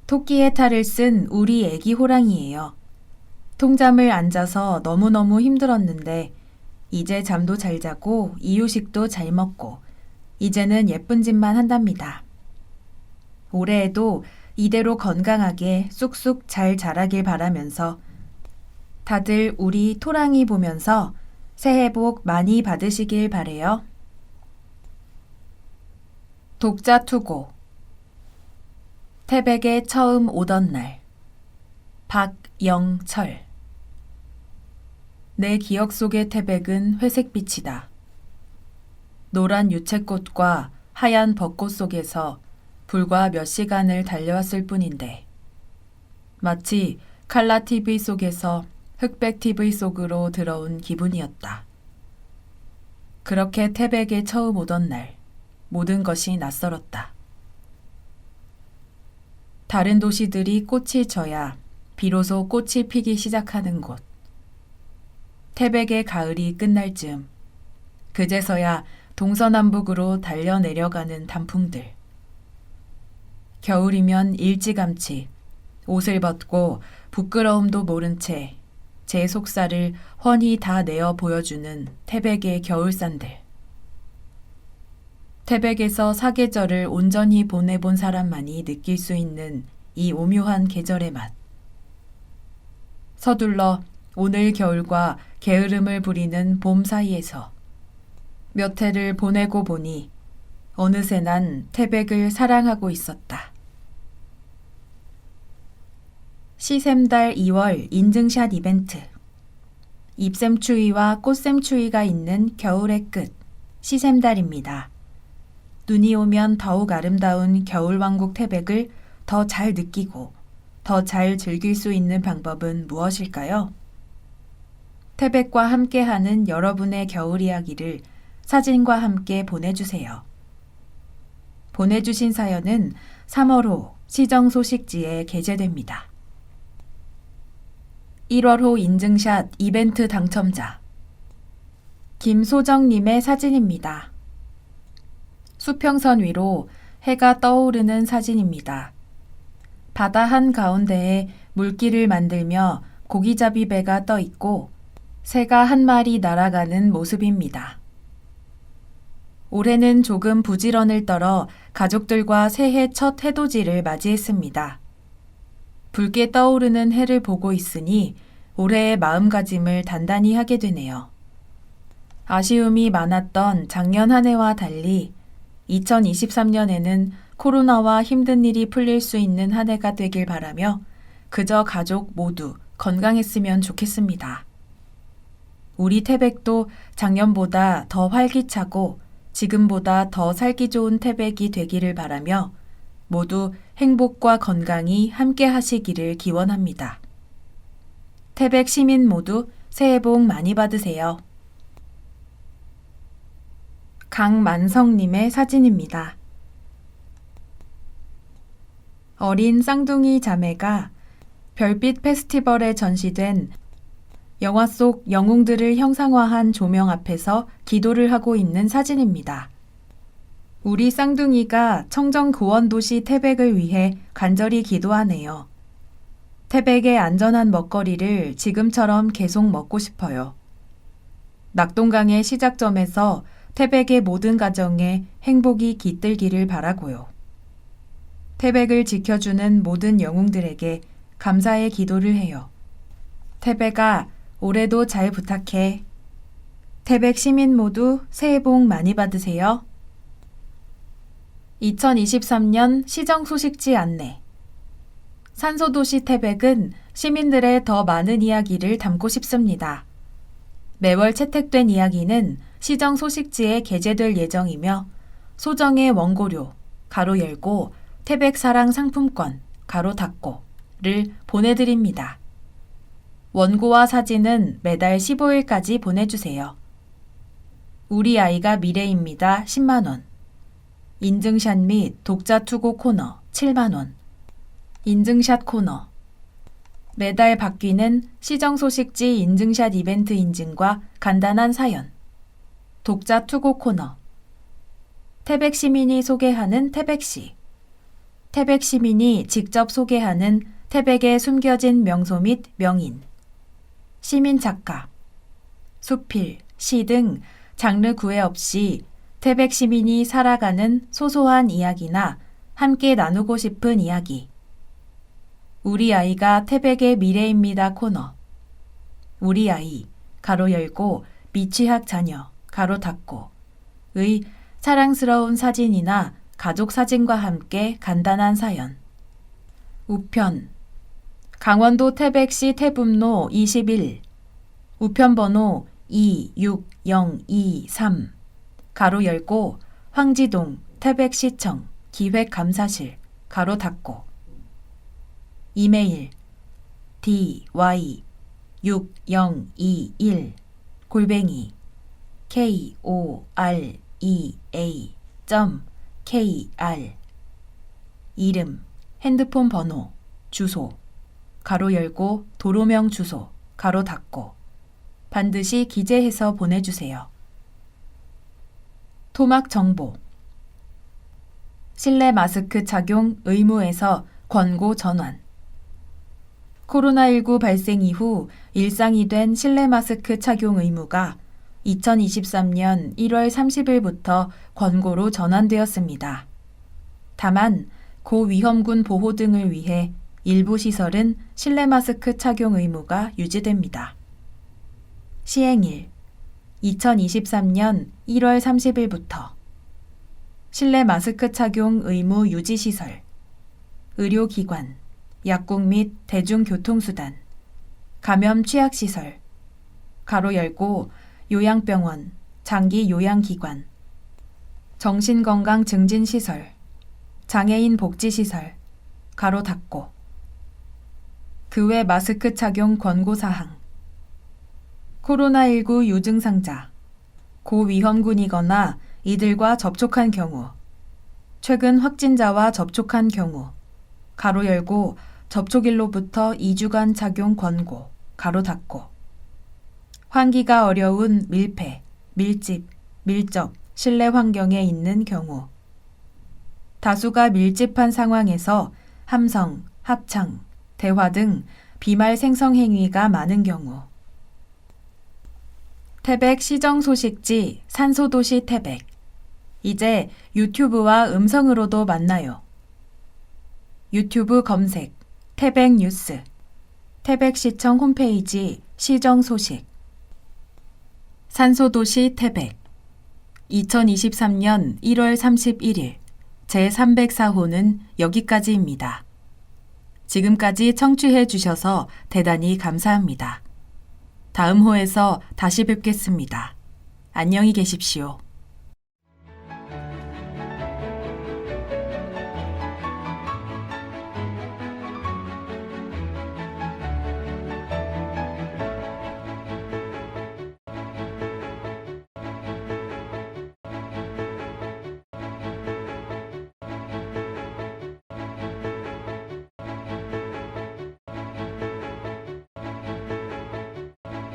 토끼의 탈을 쓴 우리 애기 호랑이예요. 통잠을 안 자서 너무너무 힘들었는데 이제 잠도 잘 자고 이유식도 잘 먹고 이제는 예쁜 짓만 한답니다. 올해에도 이대로 건강하게 쑥쑥 잘 자라길 바라면서 다들 우리 토랑이 보면서 새해 복 많이 받으시길 바래요. 독자 투고 태백에 처음 오던 날 박영철 내 기억 속의 태백은 회색빛이다. 노란 유채꽃과 하얀 벚꽃 속에서 불과 몇 시간을 달려왔을 뿐인데 마치 칼라 TV 속에서 흑백 TV 속으로 들어온 기분이었다. 그렇게 태백에 처음 오던 날 모든 것이 낯설었다. 다른 도시들이 꽃이 져야 비로소 꽃이 피기 시작하는 곳. 태백의 가을이 끝날 즈음 그제서야 동서남북으로 달려내려가는 단풍들. 겨울이면 일찌감치 옷을 벗고 부끄러움도 모른 채 제 속살을 훤히 다 내어 보여주는 태백의 겨울산들. 태백에서 사계절을 온전히 보내본 사람만이 느낄 수 있는 이 오묘한 계절의 맛. 서둘러 오늘 겨울과 게으름을 부리는 봄 사이에서 몇 해를 보내고 보니 어느새 난 태백을 사랑하고 있었다. 시샘달 2월 인증샷 이벤트. 잎샘추위와 꽃샘추위가 있는 겨울의 끝, 시샘달입니다. 눈이 오면 더욱 아름다운 겨울왕국 태백을 더 잘 느끼고 더 잘 즐길 수 있는 방법은 무엇일까요? 태백과 함께하는 여러분의 겨울 이야기를 사진과 함께 보내주세요. 보내주신 사연은 3월호 시정소식지에 게재됩니다. 1월호 인증샷 이벤트 당첨자 김소정님의 사진입니다. 수평선 위로 해가 떠오르는 사진입니다. 바다 한가운데에 물길을 만들며 고기잡이 배가 떠 있고 새가 한 마리 날아가는 모습입니다. 올해는 조금 부지런을 떨어 가족들과 새해 첫 해돋이를 맞이했습니다. 붉게 떠오르는 해를 보고 있으니 올해의 마음가짐을 단단히 하게 되네요. 아쉬움이 많았던 작년 한 해와 달리 2023년에는 코로나와 힘든 일이 풀릴 수 있는 한 해가 되길 바라며 그저 가족 모두 건강했으면 좋겠습니다. 우리 태백도 작년보다 더 활기차고 지금보다 더 살기 좋은 태백이 되기를 바라며 모두 행복과 건강이 함께 하시기를 기원합니다. 태백 시민 모두 새해 복 많이 받으세요. 강만성님의 사진입니다. 어린 쌍둥이 자매가 별빛 페스티벌에 전시된 영화 속 영웅들을 형상화한 조명 앞에서 기도를 하고 있는 사진입니다. 우리 쌍둥이가 청정 고원도시 태백을 위해 간절히 기도하네요. 태백의 안전한 먹거리를 지금처럼 계속 먹고 싶어요. 낙동강의 시작점에서 태백의 모든 가정에 행복이 깃들기를 바라고요. 태백을 지켜주는 모든 영웅들에게 감사의 기도를 해요. 태백아, 올해도 잘 부탁해. 태백 시민 모두 새해 복 많이 받으세요. 2023년 시정 소식지 안내. 산소도시 태백은 시민들의 더 많은 이야기를 담고 싶습니다. 매월 채택된 이야기는 시정 소식지에 게재될 예정이며 소정의 원고료, 가로 열고, 태백 사랑 상품권, 가로 닫고를 보내드립니다. 원고와 사진은 매달 15일까지 보내주세요. 우리 아이가 미래입니다. 10만원. 인증샷 및 독자 투고 코너 7만원. 인증샷 코너. 매달 바뀌는 시정 소식지 인증샷 이벤트 인증과 간단한 사연. 독자 투고 코너. 태백 시민이 소개하는 태백시. 태백 시민이 직접 소개하는 태백의 숨겨진 명소 및 명인. 시민 작가. 수필, 시 등 장르 구애 없이 태백 시민이 살아가는 소소한 이야기나 함께 나누고 싶은 이야기. 우리 아이가 태백의 미래입니다 코너. 우리 아이, 가로 열고, 미취학 자녀, 가로 닫고, 의 사랑스러운 사진이나 가족 사진과 함께 간단한 사연. 우편. 강원도 태백시 태북로 21. 우편번호 26023. 가로 열고, 황지동 태백시청 기획감사실, 가로 닫고. 이메일 dy6021 korea.kr. 이름, 핸드폰 번호, 주소, 가로 열고, 도로명 주소, 가로 닫고. 반드시 기재해서 보내주세요. 토막 정보. 실내 마스크 착용 의무에서 권고 전환. 코로나19 발생 이후 일상이 된 실내 마스크 착용 의무가 2023년 1월 30일부터 권고로 전환되었습니다. 다만 고위험군 보호 등을 위해 일부 시설은 실내 마스크 착용 의무가 유지됩니다. 시행일 2023년 1월 30일부터 실내 마스크 착용 의무 유지 시설, 의료기관, 약국 및 대중교통수단, 감염 취약시설, 가로 열고, 요양병원, 장기 요양기관, 정신건강 증진시설, 장애인 복지시설, 가로 닫고. 그 외 마스크 착용 권고사항. 코로나19 유증상자, 고위험군이거나 이들과 접촉한 경우, 최근 확진자와 접촉한 경우, 가로 열고, 접촉일로부터 2주간 착용 권고, 가로 닫고. 환기가 어려운 밀폐, 밀집, 밀접, 실내 환경에 있는 경우. 다수가 밀집한 상황에서 함성, 합창, 대화 등 비말 생성 행위가 많은 경우. 태백 시정 소식지 산소도시 태백. 이제 유튜브와 음성으로도 만나요. 유튜브 검색 태백 뉴스. 태백시청 홈페이지 시정 소식. 산소도시 태백. 2023년 1월 31일 제304호는 여기까지입니다. 지금까지 청취해 주셔서 대단히 감사합니다. 다음 호에서 다시 뵙겠습니다. 안녕히 계십시오.